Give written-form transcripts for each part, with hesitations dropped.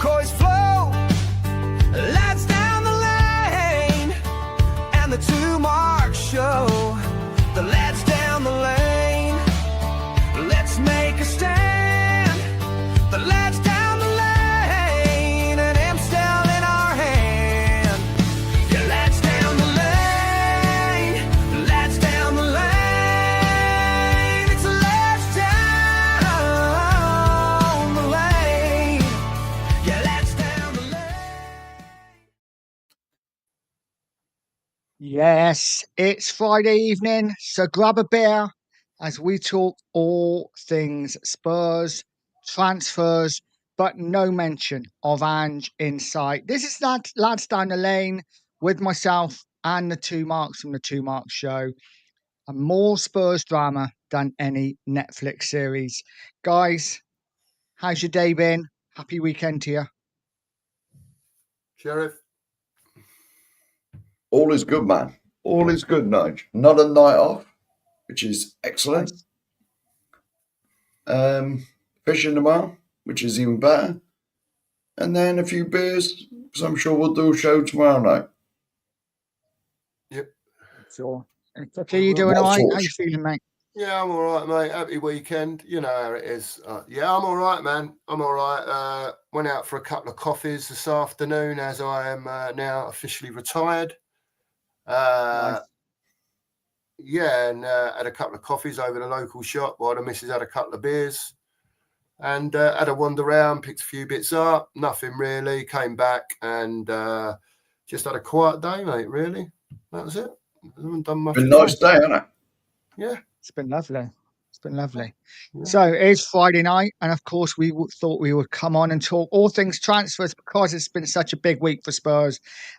turquoise flow, lads down the lane, and the 2 marks show. The lads down the lane, let's make a stand. The lads down the lane, and Amstel in our hand. Yeah, lads down the lane, lads down the lane. It's lads down the lane. Yeah, lads down the lane. Yes, it's Friday evening, so grab a beer as we talk all things Spurs, transfers, but no mention of Ange in sight. This is Lads Down the Lane with myself and the 2 Marks from the 2 Marks Show. And more Spurs drama than any Netflix series. Guys, how's your day been? Happy weekend to you. Sheriff? All is good, man. All is good, Nige. Not a night off, which is excellent. Fishing tomorrow, which is even better. And then a few beers, because I'm sure we'll do a show tomorrow night. Yep. Sure. Are you doing all right? How you feeling, mate? Yeah, I'm all right, mate. Happy weekend. You know how it is. Yeah, I'm all right, man. I'm all right. Went out for a couple of coffees this afternoon as I am now officially retired. Nice. Yeah, and had a couple of coffees over the local shop while the missus had a couple of beers. And had a wander around, picked a few bits up. Nothing really. Came back and just had a quiet day, mate, really. That was it. I haven't done much. Been a nice day, hasn't it? Yeah. It's been lovely. It's been lovely. Yeah. So it's Friday night, and of course we thought we would come on and talk all things transfers because it's been such a big week for Spurs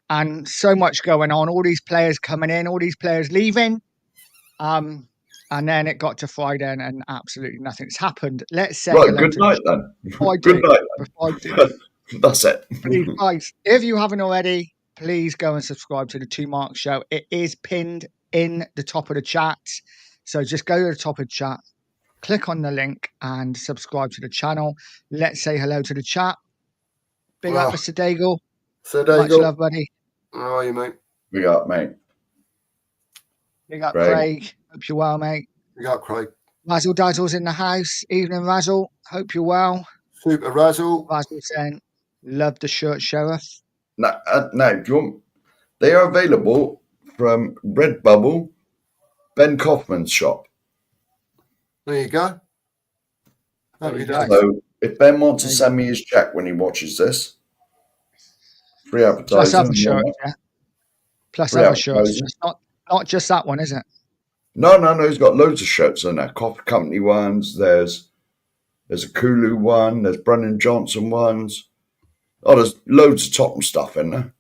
and so much going on. All these players coming in, all these players leaving. And then it got to Friday and absolutely nothing's happened. Let's say right, good night then. Good night. That's it. Please, guys, if you haven't already, please go and subscribe to the 2 Marks Show. It is pinned in the top of the chat. So just go to the top of the chat, click on the link and subscribe to the channel. Let's say hello to the chat. Big up, Mr. Daigle. So Daigle. Much love, buddy. How are you, mate? Big up, mate. Big up, Craig. Hope you're well, mate. Big up, Craig. Razzle Dazzle's in the house. Evening, Razzle. Hope you're well. Super Razzle. Razzle saying, love the shirt, Sheriff. Now, do you want, they are available from Redbubble, Ben Kaufman's shop. There you go. So if Ben wants to send me his check when he watches this, free advertising. Plus other shirts, yeah. Plus other shirts. It's not just that one, is it? No. He's got loads of shirts in there. Coffee Company ones. There's a Kulu one. There's Brennan Johnson ones. Oh, there's loads of Tottenham stuff in there.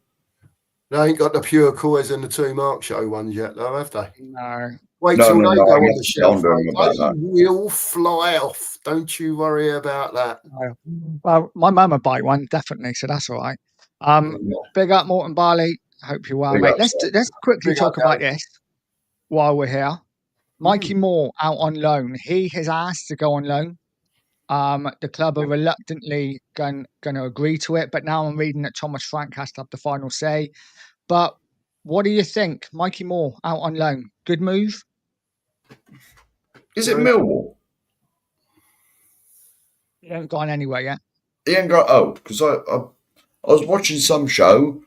They ain't got the Pure Coys and the 2 Mark Show ones yet, though, have they? No. Wait till they go on the shelf. They will fly off. Don't you worry about that. No. Well, my mum would buy one, definitely, so that's all right. Big up, Morton Barley. Hope you're well, mate. Let's quickly talk about this while we're here. Mikey Moore out on loan. He has asked to go on loan. The club are reluctantly going to agree to it, but now I'm reading that Thomas Frank has to have the final say. But what do you think? Mikey Moore out on loan. Good move? Is it Millwall? He ain't gone anywhere yet. He ain't got, because I was watching some show.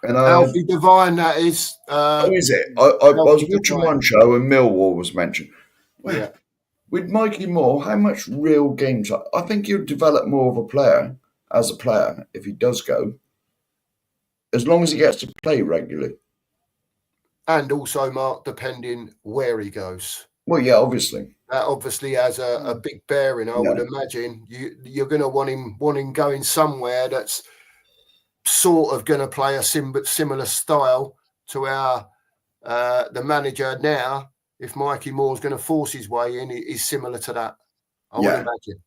And Alfie Devine, that is. Is it? I was watching one show and Millwall was mentioned. Yeah. With Mikey Moore, how much real game time? I think he'll develop more of a player as a player if he does go, as long as he gets to play regularly. And also, Mark, depending where he goes. Well, yeah, obviously. That obviously has a big bearing, I would imagine. You're going to want him going somewhere that's sort of going to play a similar style to our the manager now. If Mikey Moore's going to force his way in, is similar to that, I would imagine.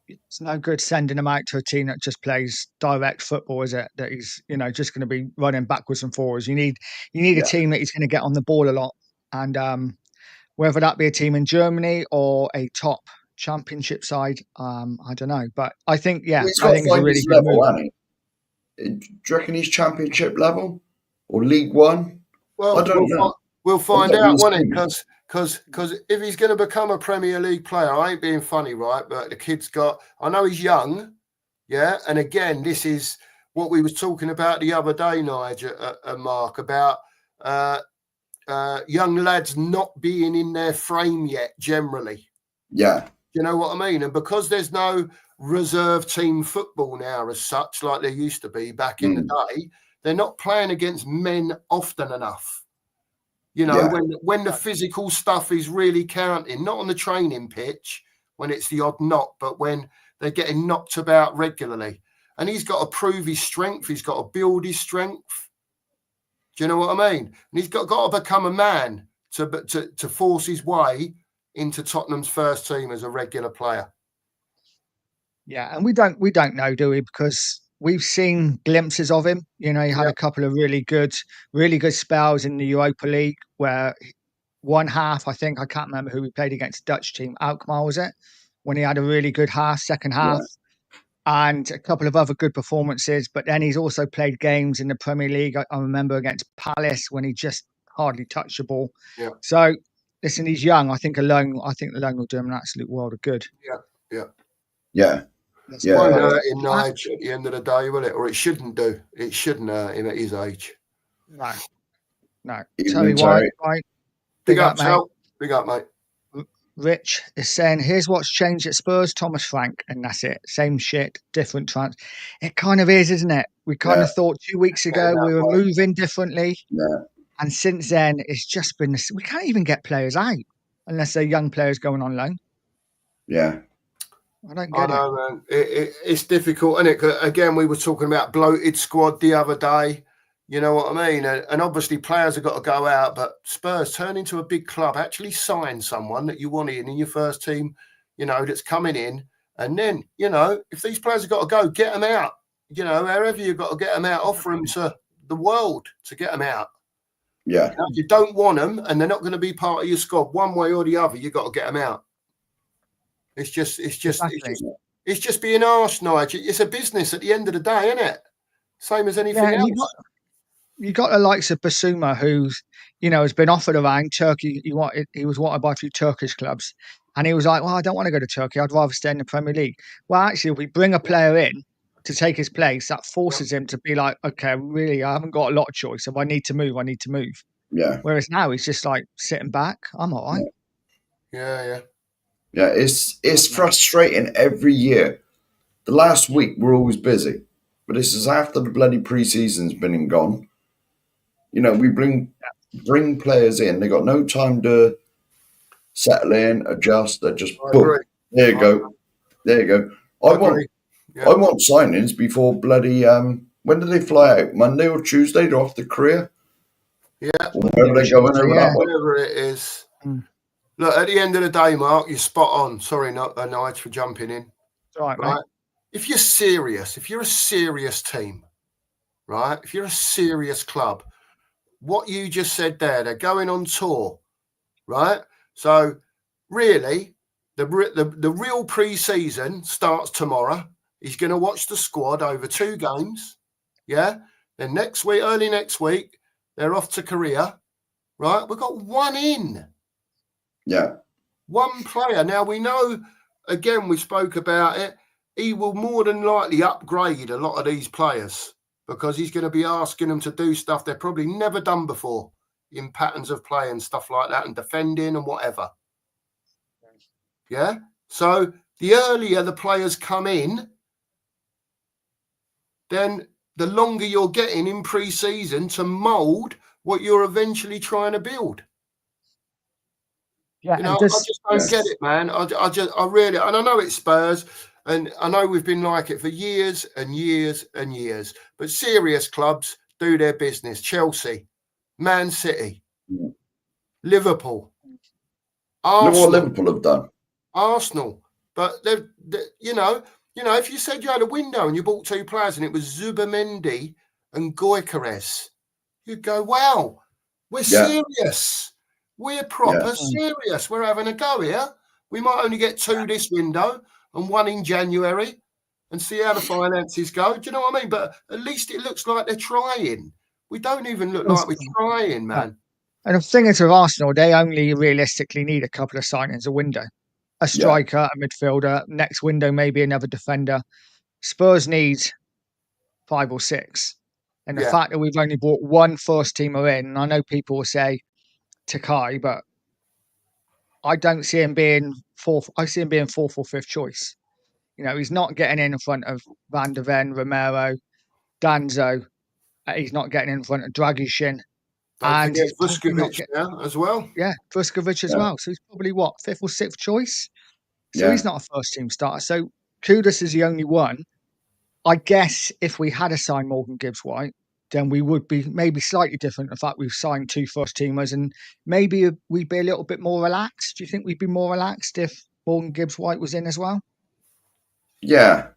It's no good sending him out to a team that just plays direct football, is it? That he's, just going to be running backwards and forwards. You need a team that he's going to get on the ball a lot, and whether that be a team in Germany or a top Championship side, I don't know, but I think He's I got think to it's a find really his good level, move. hasn't he? Do you reckon he's Championship level or League One? Well, I don't know. we'll find I've not out, won't it? really Because if he's going to become a Premier League player, I ain't being funny, right? But the kid's got. I know he's young, yeah. And again, this is what we was talking about the other day, Nigel and Mark, about young lads not being in their frame yet. Generally, Yeah. you know what I mean? And because there's no reserve team football now as such, like there used to be back in the day, they're not playing against men often enough. You know, when the physical stuff is really counting, not on the training pitch, when it's the odd knock, but when they're getting knocked about regularly. And he's got to prove his strength. He's got to build his strength. Do you know what I mean? And he's got to become a man to force his way into Tottenham's first team as a regular player. Yeah, and we don't know, do we? Because we've seen glimpses of him. You know, he had a couple of really good spells in the Europa League where one half, I think, I can't remember who we played against, Dutch team, Alkmaar was it? When he had a really good second half, and a couple of other good performances. But then he's also played games in the Premier League. I remember against Palace when he just hardly touched the ball. Yeah. So, listen, he's young. I think the loan will do him an absolute world of good. Yeah. Won't hurt him, Nigel, at the end of the day, will it? Or it shouldn't do. It shouldn't hurt him at his age. No. Evening, Terry White. Big up, mate. Big up, mate. Rich is saying, here's what's changed at Spurs, Thomas Frank, and that's it. Same shit, different trans. It kind of is, isn't it? We kind of thought 2 weeks ago we were moving differently. Yeah. And since then, it's just been, we can't even get players out unless they're young players going on loan. Yeah. I don't get it. Man. It's difficult, isn't it? Again, we were talking about bloated squad the other day. You know what I mean? And obviously players have got to go out, but Spurs turn into a big club, actually sign someone that you want in your first team, you know, that's coming in. And then, you know, if these players have got to go, get them out. You know, wherever you've got to get them out, offer them to the world to get them out. Yeah. You know, if you don't want them and they're not going to be part of your squad one way or the other, you've got to get them out. It's just being arse, Nigel. It's a business at the end of the day, isn't it? Same as anything else. You got the likes of Basuma, who's, you know, has been offered around Turkey. He was wanted by a few Turkish clubs, and he was like, "Well, I don't want to go to Turkey. I'd rather stay in the Premier League." Well, actually, if we bring a player in to take his place, that forces him to be like, "Okay, really, I haven't got a lot of choice. If I need to move, I need to move." Yeah. Whereas now he's just like sitting back. I'm all right. Yeah. It's frustrating every year. The last week we're always busy, but this is after the bloody pre-season's been and gone. You know, we bring players in. They got no time to settle in, adjust. They're just boom. There you go. I want signings before bloody. When do they fly out? Monday or Tuesday? They're off to Korea. Yeah, or wherever they go. Whatever it is. Look, at the end of the day, Mark, you're spot on. Sorry, Nigel, for jumping in. Right, mate. If you're serious, if you're a serious team, right? If you're a serious club, what you just said there, they're going on tour, right? So really, the real pre-season starts tomorrow. He's going to watch the squad over 2 games, yeah? Then early next week, they're off to Korea, right? We've got 1 in. Yeah. 1 player. Now, we know, again, we spoke about it, he will more than likely upgrade a lot of these players because he's going to be asking them to do stuff they've probably never done before in patterns of play and stuff like that and defending and whatever. Yeah? So the earlier the players come in, then the longer you're getting in pre-season to mould what you're eventually trying to build. Yeah, you know, I just don't get it, man. I really, and I know it's Spurs, and I know we've been like it for years and years and years. But serious clubs do their business. Chelsea, Man City, Liverpool, Arsenal. Look what Liverpool have done. Arsenal, but they're you know, if you said you had a window and you bought 2 players and it was Zubimendi and Gyökeres, you'd go, "Wow, we're serious. We're proper serious. We're having a go here." We might only get 2 this window and 1 in January and see how the finances go. Do you know what I mean? But at least it looks like they're trying. We don't even look like we're trying, man. And the thing is with Arsenal, they only realistically need a couple of signings a window. A striker, a midfielder, next window maybe another defender. Spurs need 5 or 6. And the fact that we've only brought 1 first teamer in, and I know people will say Takai, but I don't see him being 4th. I see him being 4th or 5th choice. You know, he's not getting in front of Van der Ven, Romero, Danzo. He's not getting in front of Dragichin. And Vuskovic now as well. Yeah, Vuskovic as well. So he's probably 5th or 6th choice. So he's not a first team starter. So Kudus is the only one. I guess if we had assigned Morgan Gibbs-White, then we would be maybe slightly different. In fact, we've signed 2 first teamers and maybe we'd be a little bit more relaxed. Do you think we'd be more relaxed if Morgan Gibbs-White was in as well? Yeah.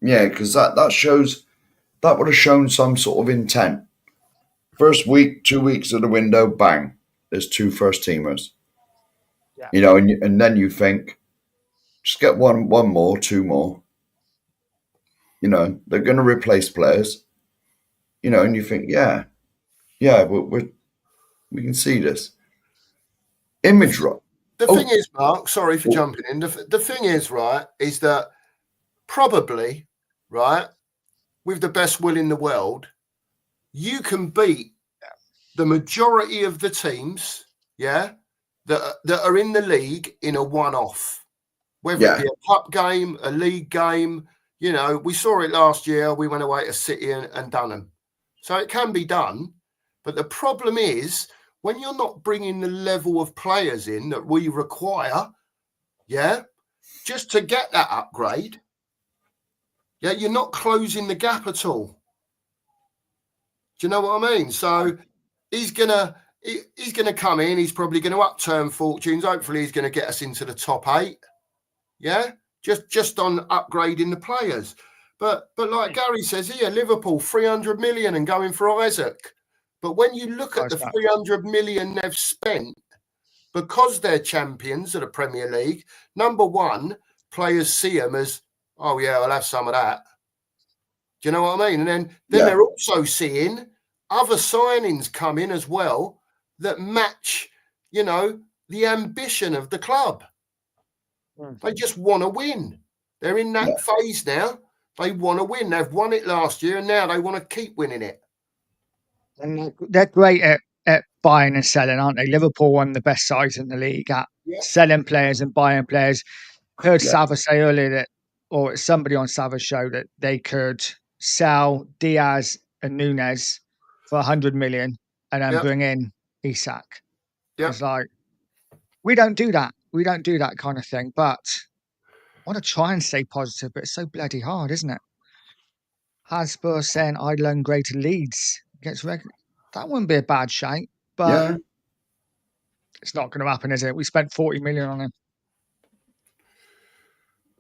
Yeah, because that would have shown some sort of intent. First week, 2 weeks of the window, bang, there's 2 first teamers. Yeah. You know, and then you think, just get one more, 2 more. You know, they're going to replace players. You know, and you think, we can see this. Image right. The thing is, Mark, sorry for jumping in. The thing is, right, is that probably, right, with the best will in the world, you can beat the majority of the teams, that are in the league in a one-off. Whether it be a cup game, a league game, you know, we saw it last year. We went away to City and done them. So it can be done. But the problem is, when you're not bringing the level of players in that we require, just to get that upgrade, you're not closing the gap at all. Do you know what I mean? So he's gonna come in. He's probably going to upturn fortunes. Hopefully, he's going to get us into the top 8. Yeah, just on upgrading the players. But like Gary says here, Liverpool 300 million and going for Isaac. But when you look at the 300 million they've spent, because they're champions of the Premier League, number one, players see them as, oh yeah, I'll have some of that. Do you know what I mean? And then they're also seeing other signings come in as well that match, you know, the ambition of the club. They just want to win. They're in that phase now. They want to win. They've won it last year, and now they want to keep winning it. And they're great at buying and selling, aren't they? Liverpool won the best sides in the league at selling players and buying players. I heard Sava say earlier that, or somebody on Sava's show, that they could sell Diaz and Nunez for 100 million and then bring in Isak. It's like, we don't do that. We don't do that kind of thing. But I want to try and stay positive, but it's so bloody hard, isn't it? Has Spurs saying I'd learn greater Leeds gets that wouldn't be a bad shape, but it's not going to happen, is it? We spent 40 million on him.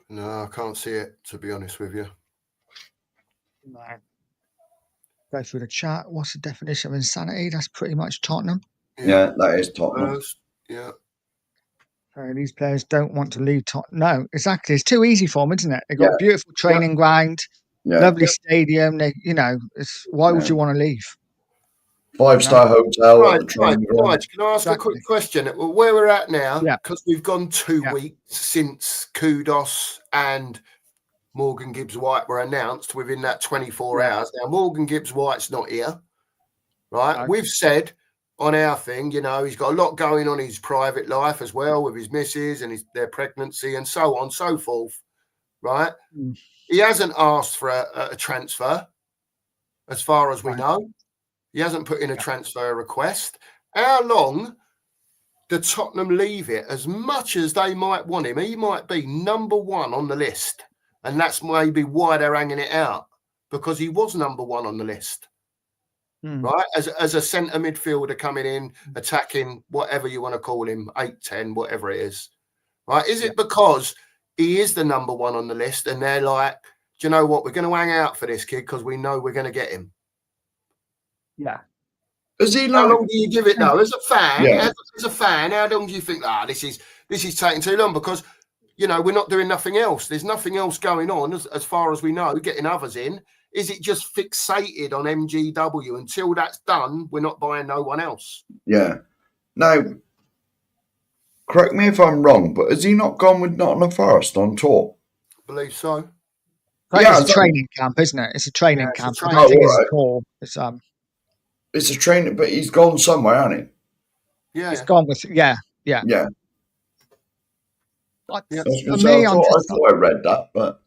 No, I can't see it, to be honest with you. No. Go through the chat. What's the definition of insanity? That's pretty much Tottenham. Yeah, that is Tottenham. These players don't want to leave Tottenham. No, exactly. It's too easy for them, isn't it? They've got a beautiful training ground, lovely stadium. They, you know, why would you want to leave? 5-star hotel. Right. Can I ask a quick question? Where we're at now, because we've gone 2 weeks since Kudos and Morgan Gibbs-White were announced within that 24 hours. Now, Morgan Gibbs-White's not here, right? Okay. We've said on our thing, you know, he's got a lot going on in his private life as well with his missus and their pregnancy and so on and so forth, right? He hasn't asked for a transfer as far as we know. He hasn't put in a transfer request. How long do Tottenham leave it? As much as they might want him, he might be number 1 on the list. And that's maybe why they're hanging it out, because he was number 1 on the list. Right? As a centre midfielder coming in, attacking, whatever you want to call him, 8-10, whatever it is. Right? Is it because he is the number 1 on the list and they're like, do you know what? We're going to hang out for this kid because we know we're going to get him. Yeah. How long do you give it though? As a fan, as a fan, how long do you think, this this is taking too long because, you know, we're not doing nothing else. There's nothing else going on as far as we know, getting others in. Is it just fixated on MGW? Until that's done, we're not buying no one else. Yeah. Now, correct me if I'm wrong, but has he not gone with Nottingham Forest on tour? I believe so. But Yeah, it's a training camp, isn't it? It's a training Yeah, it's a camp. training I don't think it's camp. a tour. It's a training, but he's gone somewhere, hasn't Yeah. It's gone with he? Yeah. Like, Yeah. for me, I thought I read that, but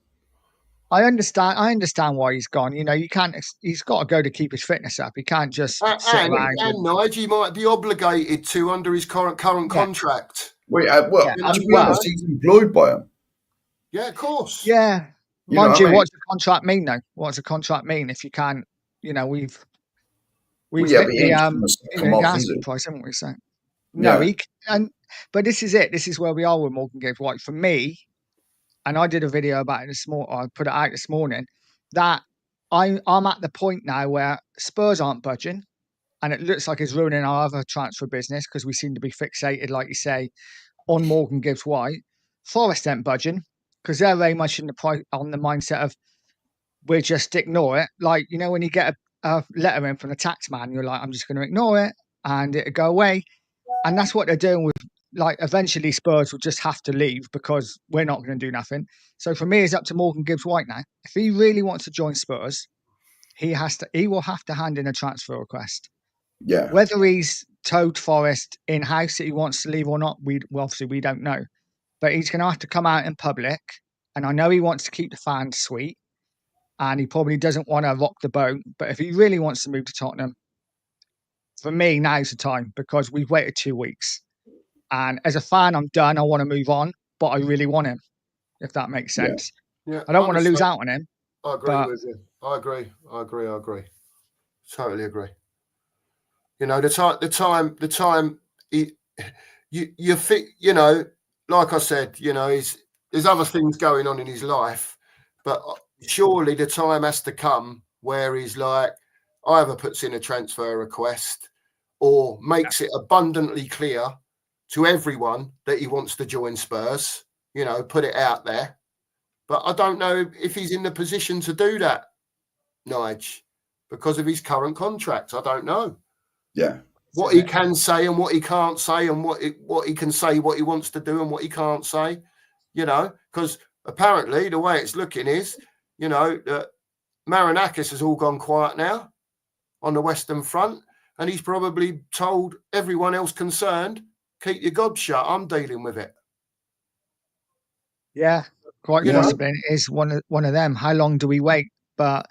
I understand why he's gone. You know, you can't. He's got to go to keep his fitness up. He can't just sit around. And Nigel might be obligated to under his current contract. wait, Yeah, to be honest, he's employed by him. Yeah, of course. Yeah. You know Mind what you, I mean? what's a contract mean though? What does a contract mean if you can't? You know, we've Well, hit but he the ain't gonna come off, is asking he? price, haven't we? So no, Yeah. but this is it. This is where we are with Morgan Gibbs-White. For me, and I did a video about it this morning. I put it out this morning that I'm at the point now where Spurs aren't budging, and it looks like it's ruining our other transfer business because we seem to be fixated, like you say, on Morgan Gibbs-White. Forest ain't budging because they're very much on the mindset of we'll just ignore it. Like, you know, when you get a letter in from the tax man, you're like, I'm just going to ignore it and it'll go away. And that's what they're doing with, like, eventually Spurs will just have to leave because we're not going to do nothing. So for me, it's up to Morgan Gibbs-White now. If he really wants to join Spurs, he will have to hand in a transfer request. Yeah. Whether he's told Forest in-house that he wants to leave or not, obviously we don't know. But he's going to have to come out in public. And I know he wants to keep the fans sweet. And he probably doesn't want to rock the boat. But if he really wants to move to Tottenham, for me, now's the time because we've waited 2 weeks. And as a fan, I'm done. I want to move on, but I really want him, if that makes sense. Yeah. I don't want to lose out on him. I agree with you. I agree. Totally agree. You know, the time you fit, you know, like I said, you know, there's other things going on in his life, but surely the time has to come where he's like either puts in a transfer request or makes it abundantly clear to everyone that he wants to join Spurs, you know, put it out there. But I don't know if he's in the position to do that, Nige, because of his current contract. I don't know. Yeah. What he can say and what he can't say and what he can say, what he wants to do and what he can't say, you know, because apparently the way it's looking is, you know, that Marinakis has all gone quiet now on the Western Front, and he's probably told everyone else concerned, keep your gob shut, I'm dealing with it. Yeah, quite possibly. It is one of them. How long do we wait? But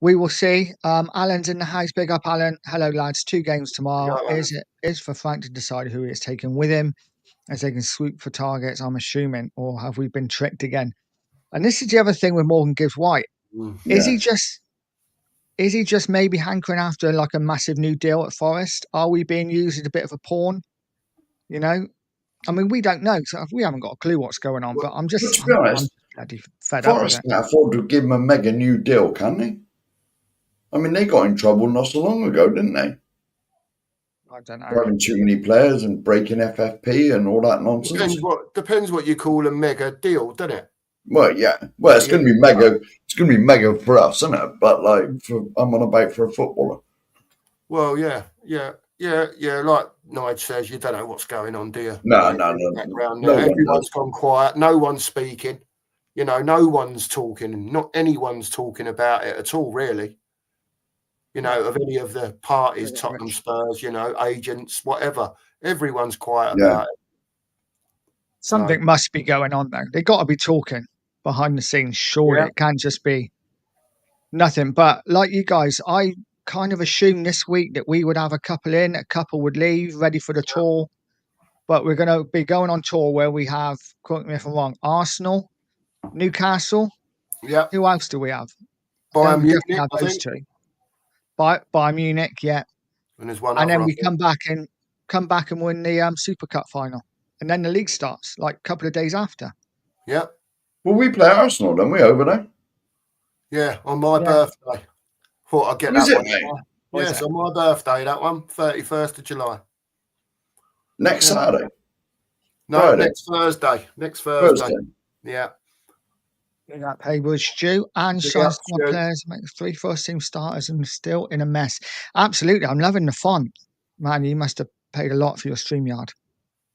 we will see. Alan's in the house. Big up, Alan. Hello, lads. 2 games tomorrow. Is for Frank to decide who he is taking with him as they can swoop for targets, I'm assuming, or have we been tricked again? And this is the other thing with Morgan Gibbs-White. Yeah. Is he just maybe hankering after like a massive new deal at Forest? Are we being used as a bit of a pawn? You know, I mean, we don't know. So we haven't got a clue what's going on. But I'm just, to be honest, I'm bloody fed up with Forest it. can't afford to give him a mega new deal, can they? I mean, they got in trouble not so long ago, didn't they? I don't know. Having too many players and breaking FFP and all that nonsense. Depends what you call a mega deal, doesn't it? Well, yeah. Well, it's going to be mega. It's going to be mega for us, isn't it? But like, I'm on about for a footballer. Well, yeah. Like Nige says, you don't know what's going on, do you? No. Everyone's gone quiet. No one's speaking. You know, no one's talking. Not anyone's talking about it at all, really. You know, of any of the parties, Tottenham, Spurs, you know, agents, whatever. Everyone's quiet about it. Something must be going on, though. They've got to be talking behind the scenes. Surely it can't just be nothing. But like you guys, I kind of assumed this week that we would have a couple in, a couple would leave, ready for the tour. But we're going to be going on tour where we have, correct me if I'm wrong, Arsenal, Newcastle. Yeah. Who else do we have? Bayern Munich, have those two. Bayern Munich, yeah. And there's one. And then we come back and win the Super Cup final. And then the league starts like a couple of days after. Yeah. Well, we play Arsenal, don't we, over there? Yeah, on my birthday. Thought I'd get that one. Yes, on my birthday, that one, 31st of July. Next Saturday. No, Friday. next Thursday. Next Thursday. Thursday. Yeah. Big up Haywood Stew and Big sign up, squad Stu. players, make 3 first-team starters and still in a mess. Absolutely, I'm loving the font. Man, you must have paid a lot for your StreamYard.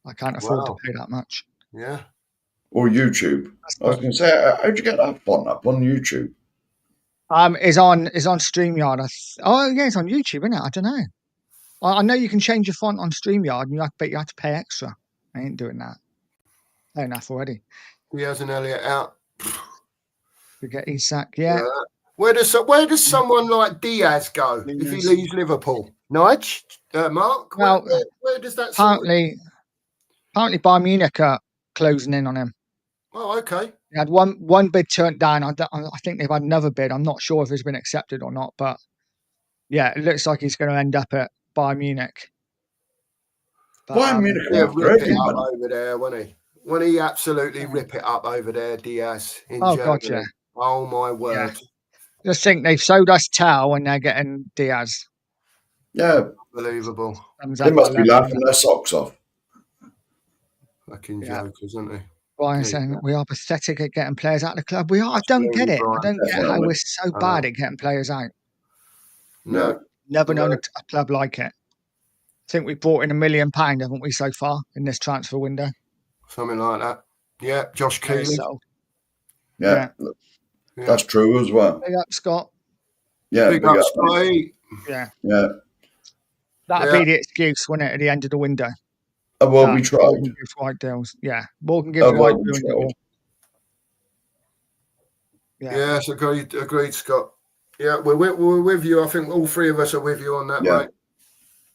I can't afford to Wow. pay that much. Yeah. Or YouTube. I was going to say, how'd you get that font up on YouTube? Is on StreamYard. Oh yeah, it's on YouTube, isn't it? I don't know. I know you can change your font on StreamYard, and but you have to pay extra. I ain't doing that. Pay enough already. Diaz and Elliott out. We get Isak, yeah. Where does someone like Diaz go if he leaves Liverpool? Nige, Mark. Well, where does that? Apparently Bayern Munich are closing in on him. Oh, okay. He had one bid turned down. I think they've had another bid. I'm not sure if it's been accepted or not, but yeah, it looks like he's going to end up at Bayern Munich. But, Bayern Munich He'll after rip it up everybody. over there, won't he? Won't he absolutely rip it up over there, Diaz in Oh, Germany? gotcha. Oh my word! Just think they've sold us Tau and they're getting Diaz. Yeah. Unbelievable. They must be laughing their socks off. Fucking jokers, aren't they? Brian saying we are pathetic at getting players out of the club. We are. I don't get it. I don't get how we're so bad at getting players out. No. Never known a club like it. I think we brought in £1 million, haven't we, so far in this transfer window? Something like that. Yeah, Josh Keeley. Yeah. That's true as well. Big up, Scott. Yeah, big up, Scotty. Yeah. Yeah. That'd be the excuse, wouldn't it, at the end of the window? Oh, well, we tried. Morgan Gibbs-White deals. Yeah. Morgan Gibbs-White doing it all. Yeah. Yes, agreed, Scott. Yeah, we're with you. I think all three of us are with you on that, mate.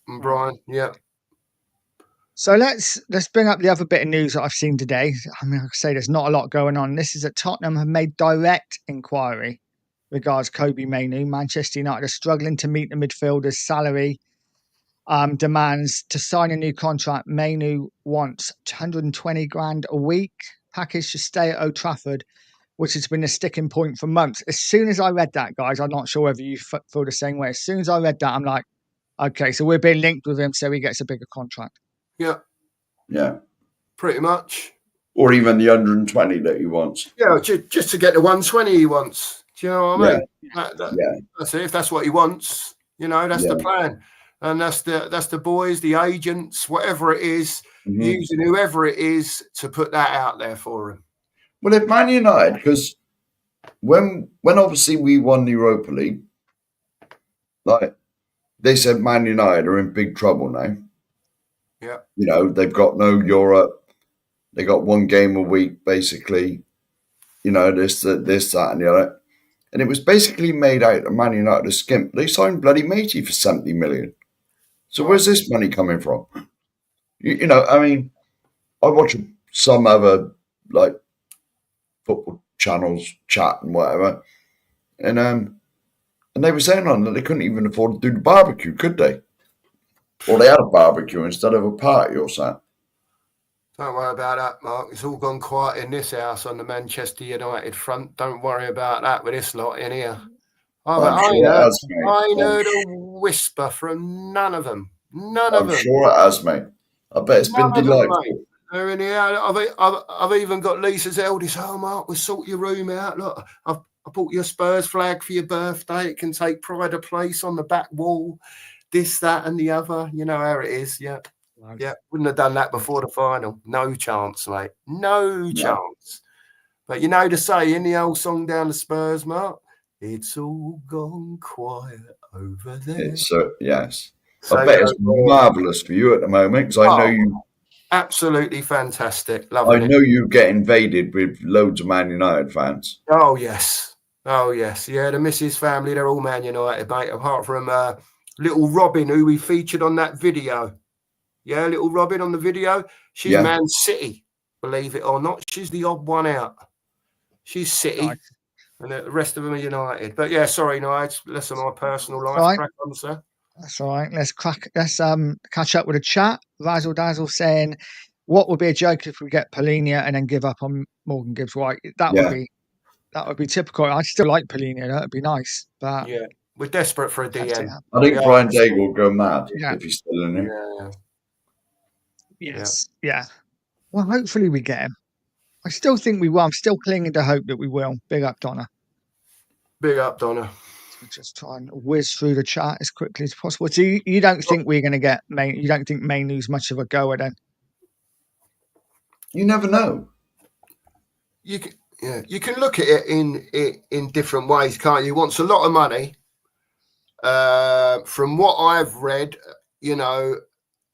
And Brian, yeah. So let's bring up the other bit of news that I've seen today. I mean, I say there's not a lot going on. This is that Tottenham have made direct inquiry regards Kobbie Mainoo. Manchester United are struggling to meet the midfielder's salary demands to sign a new contract. Mainoo wants 120 grand a week package to stay at Old Trafford, which has been a sticking point for months. As soon as I read that, guys, I'm not sure whether you feel the same way. As soon as I read that, I'm like, okay, so we're being linked with him so he gets a bigger contract. Yeah. Pretty much. Or even the 120 that he wants. Yeah, just to get the 120 he wants. Do you know what I mean? That's it. If that's what he wants, that's the plan. And that's the boys, the agents, whatever it is, using whoever it is to put that out there for him. Well, if Man United, because when obviously we won the Europa League, like they said, Man United are in big trouble now. Yeah. They've got no Europe. They got one game a week, basically. This, that, and the other. And it was basically made out of Man United a skimp. They signed bloody Matey for 70 million. So where's this money coming from? I mean, I watch some other like football channels chat and whatever, and they were saying on that they couldn't even afford to do the barbecue, could they? Or they had a barbecue instead of a party or something. Don't worry about that, Mark. It's all gone quiet in this house on the Manchester United front. Don't worry about that with this lot in here. I ain't heard a whisper from none of them. None of them. I'm sure it has, mate. I bet it's been delightful. They're in here. I've even got Lisa's eldest. Oh, Mark, we'll sort your room out. Look, I bought you a Spurs flag for your birthday. It can take pride of place on the back wall. This, that, and the other. You know how it is. Yeah. Nice. Yeah. Wouldn't have done that before the final. No chance, mate. No chance. But you know the saying, the old song down the Spurs, Mark? It's all gone quiet over there. Yes. So, I bet it's marvellous for you at the moment because I know you. Absolutely fantastic. Loving I know you get invaded with loads of Man United fans. Oh, yes. Yeah, the Mrs. family, they're all Man United, mate, apart from little Robin, who we featured on that video. Yeah, little Robin on the video. She's Man City, believe it or not. She's the odd one out. She's City. Nice. And the rest of them are United. But yeah, sorry, no, it's less of my personal life. Right. Crack on, sir. That's all right. Let's catch up with a chat. Razzle Dazzle saying, what would be a joke if we get Polinia and then give up on Morgan Gibbs-White? That would be typical. I'd still like Polinia. That would be nice. But yeah, we're desperate for a DM. I think Brian Daigle will go mad if he's still in there. Yes. Yeah. Well, hopefully we get him. I still think we will. I'm still clinging to hope that we will. Big up, Donna. Big up, Donna. So just try and whiz through the chat as quickly as possible. So you don't think we're going to get you don't think Mainoo's much of a goer then? You never know. You can look at it in different ways, can't you? He wants a lot of money. From what I've read,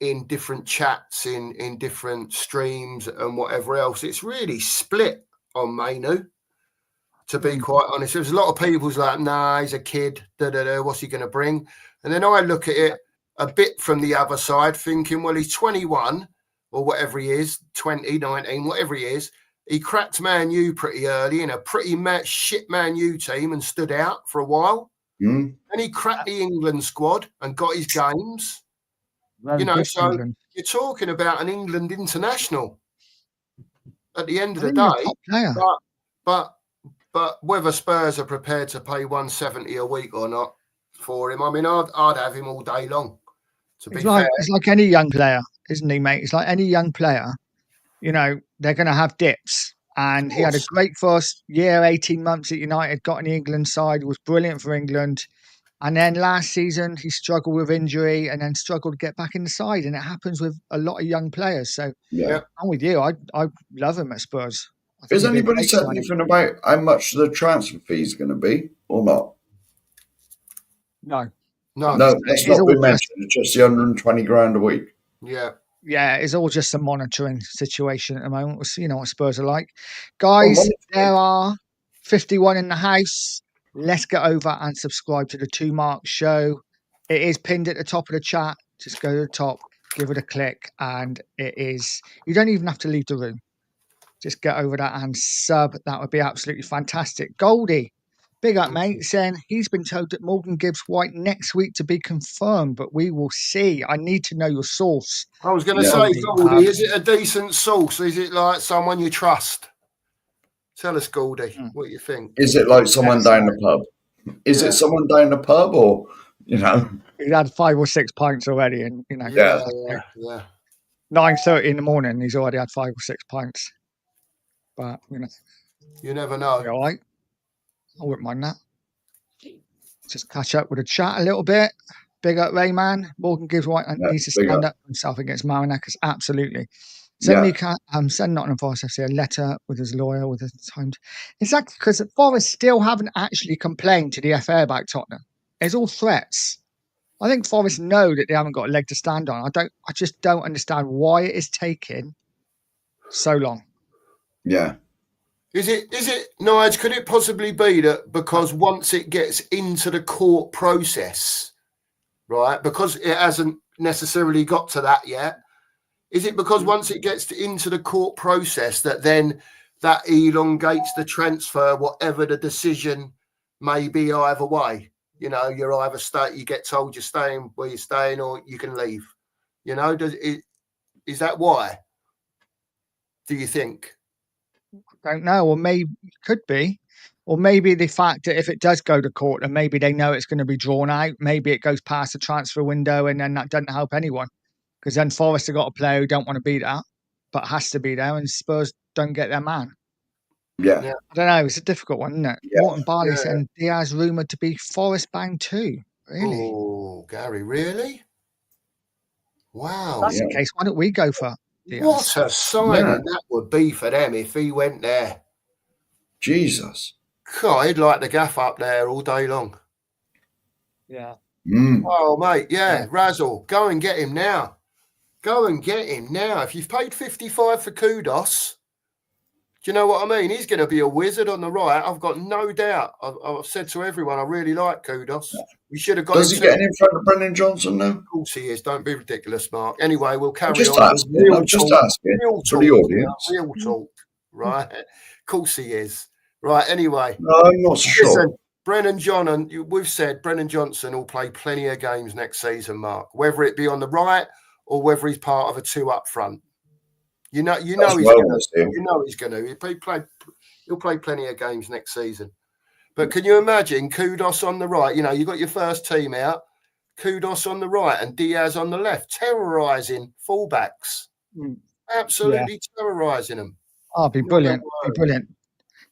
in different chats, in different streams and whatever else, it's really split on Mainoo, to be quite honest. There's a lot of people who's like, nah, he's a kid, what's he going to bring? And then I look at it a bit from the other side, thinking, well, he's 21 or whatever he is, 20, 19, whatever he is. He cracked Man U pretty early in a pretty shit Man U team and stood out for a while. And he cracked the England squad and got his games. So England. You're talking about an England international at the end of the day. But whether Spurs are prepared to pay 170 a week or not for him, I mean, I'd have him all day long. It's like any young player, isn't he, mate? It's like any young player. They're going to have dips. And he had a great first year, 18 months at United, got in the England side, was brilliant for England. And then last season, he struggled with injury and then struggled to get back in the side. And it happens with a lot of young players. So I'm with you. I love him at Spurs. Has anybody said anything about how much the transfer fee is going to be or not? No. That's not been mentioned. It's just the 120 grand a week. Yeah, it's all just a monitoring situation at the moment. We'll see, what Spurs are like. Guys, there are 51 in the house. Let's get over and subscribe to the 2 Mark Show. It is pinned at the top of the chat. Just go to the top, give it a click, and it is. You don't even have to leave the room. Just get over that and sub. That would be absolutely fantastic. Goldie, big up, mate, saying he's been told that Morgan Gibbs-White next week to be confirmed, but we will see. I need to know your source. I was going to say, Goldie, is it a decent source? Is it like someone you trust? Tell us, Goldie, what you think. Is it like someone down the pub? Is it someone down the pub or, He's had 5 or 6 pints already and, 9:30 in the morning, he's already had 5 or 6 pints. But, you never know. All right. I wouldn't mind that. Just catch up with the chat a little bit. Big up Rayman. Morgan Gibbs-White needs to stand up for himself against Marinakis. Absolutely. Send Nottingham Forest FC a letter with his lawyer with his time. Exactly, because Forest still haven't actually complained to the FA about Tottenham. It's all threats. I think Forest know that they haven't got a leg to stand on. I just don't understand why it is taking so long. Yeah. Is it, Nige, could it possibly be that because once it gets into the court process, right, because it hasn't necessarily got to that yet, is it because once it gets into the court process that then that elongates the transfer, whatever the decision may be either way? You're either you get told you're staying where you're staying or you can leave. Is that why? Do you think? Don't know, or maybe could be, or maybe the fact that if it does go to court and maybe they know it's going to be drawn out, maybe it goes past the transfer window and then that doesn't help anyone because then Forest have got a player who don't want to be there but has to be there and Spurs don't get their man. Yeah. I don't know, it's a difficult one, isn't it? Morton Barley saying Diaz rumoured to be Forest bound too. Really? Oh, Gary, really? Wow. That's the case. Why don't we go for Diaz? What a signing that would be for them if he went there. Jesus. God, he'd like the gaff up there all day long. Yeah. Oh, mate, Razzle, go and get him now. If you've paid 55 for Kudos, do you know what I mean? He's going to be a wizard on the right. I've got no doubt. I've said to everyone, I really like Kudos. We should have got. Does he get in front of Brendan Johnson now? Of course he is. Don't be ridiculous, Mark. Anyway, we'll carry I'm on. Just asking for the audience. Real talk, right? Of course he is. Right. Anyway, no, I'm not sure. Listen, Brennan John, and we've said Brennan Johnson will play plenty of games next season, Mark. Whether it be on the right or whether he's part of a 2 up front. You know he's going to. He'll play plenty of games next season. But can you imagine Kudos on the right? You got your first team out, Kudos on the right and Diaz on the left, terrorising fullbacks. absolutely terrorising them. Oh, be brilliant. Be brilliant.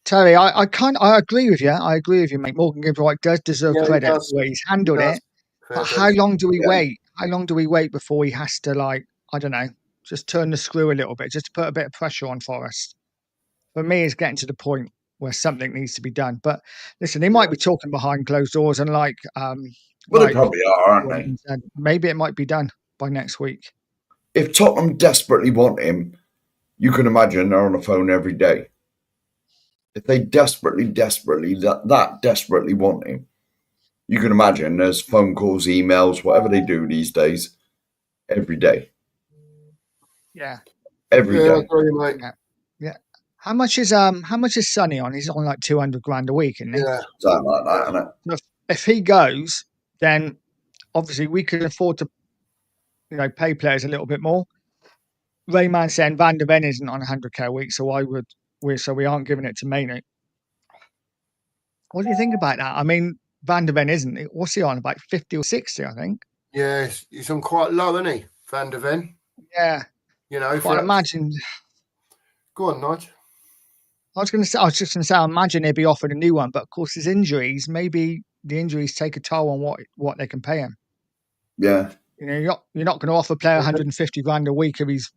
Terry, I agree with you. I agree with you, mate. Morgan Gibbs-White does deserve credit for the way he's handled it. But how long do we wait? How long do we wait before he has to, like, I don't know, just turn the screw a little bit, just to put a bit of pressure on Forest? For me, it's getting to the point where something needs to be done. But listen, they might be talking behind closed doors, and well, they probably are, aren't they? Maybe it might be done by next week. If Tottenham desperately want him, you can imagine they're on the phone every day. If they desperately that desperately want him, you can imagine there's phone calls, emails, whatever they do these days, every day. Yeah. Every day. Mate. Yeah. How much is Sonny on? He's on like 200 grand a week, isn't he? Yeah. Something like that, isn't it? If he goes, then obviously we can afford to, pay players a little bit more. Rayman saying Van der Ven isn't on 100k a week, so we aren't giving it to Mainoo. What do you think about that? I mean, Van der Ven isn't. What's he on? About 50 or 60, I think. Yeah, he's on quite low, isn't he, Van der Ven? Yeah. But imagine. Go on, Nigel. I was just going to say, I imagine he'd be offered a new one, but of course his injuries, maybe the injuries take a toll on what they can pay him. Yeah. You're not going to offer a player 150 grand a week if he's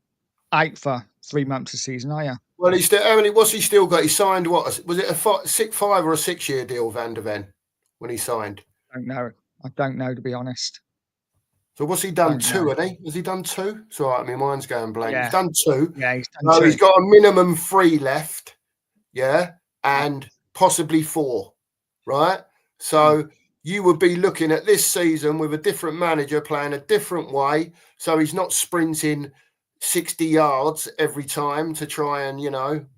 out for 3 months a season, are you? Well, what's he still got? He signed what? Was it a 5 or a 6 year deal, Van der Ven, when he signed? I don't know, to be honest. So what's he done? 2, hasn't he? Has he done 2? It's all right. My mind's going blank. Yeah. He's done 2. Yeah, he's done 2. He's got a minimum 3 left. Yeah, and possibly 4. Right. So you would be looking at this season with a different manager playing a different way. So he's not sprinting 60 yards every time to try and,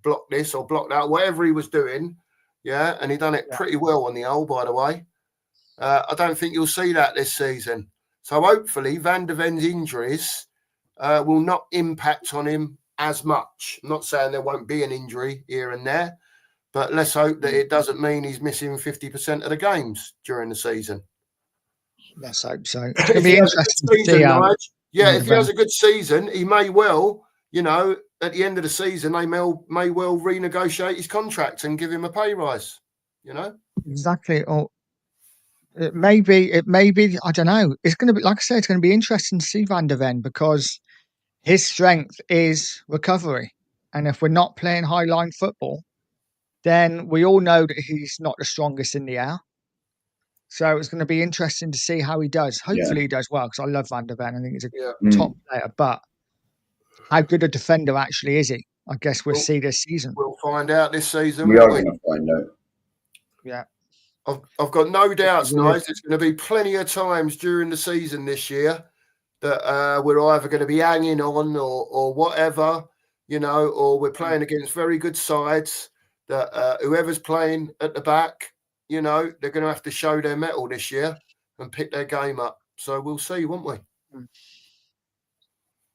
block this or block that, whatever he was doing. Yeah. And he done it pretty well on the old, by the way. I don't think you'll see that this season. So hopefully Van der Ven's injuries will not impact on him as much. I'm not saying there won't be an injury here and there, but let's hope that it doesn't mean he's missing 50% of the games during the season. Let's hope so. It's going to be interesting to see. If he has a good season, he may well, at the end of the season, they may well renegotiate his contract and give him a pay rise. Exactly. Or it may be. I don't know. It's going to be, like I said, it's going to be interesting to see Van der Ven, because his strength is recovery, and if we're not playing high line football, then we all know that he's not the strongest in the air. So it's going to be interesting to see how he does. Hopefully he does well, because I love Van der Ven. I think he's a top player. But how good a defender actually is he? I guess we'll see this season. We'll find out this season. We are going to find out. Yeah. I've got no doubts, Nice. There's going to be plenty of times during the season this year that we're either going to be hanging on or whatever, or we're playing against very good sides that whoever's playing at the back, they're going to have to show their mettle this year and pick their game up. So we'll see, won't we?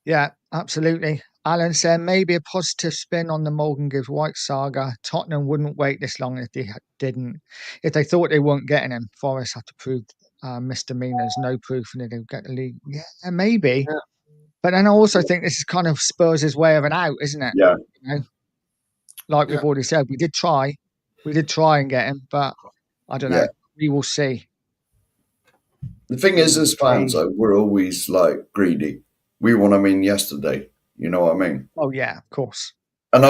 Yeah, absolutely. Alan said maybe a positive spin on the Morgan Gibbs-White saga. Tottenham wouldn't wait this long if they didn't. If they thought they weren't getting him, Forest had to prove misdemeanors, no proof, and they'll get the league. Yeah, maybe. Yeah. But then I also think this is kind of Spurs' way of an out, isn't it? Yeah. Like we've already said, we did try and get him, but I don't know. We will see. The thing is, as fans, we're always greedy. We want him in yesterday. You know what I mean? Oh yeah, of course. And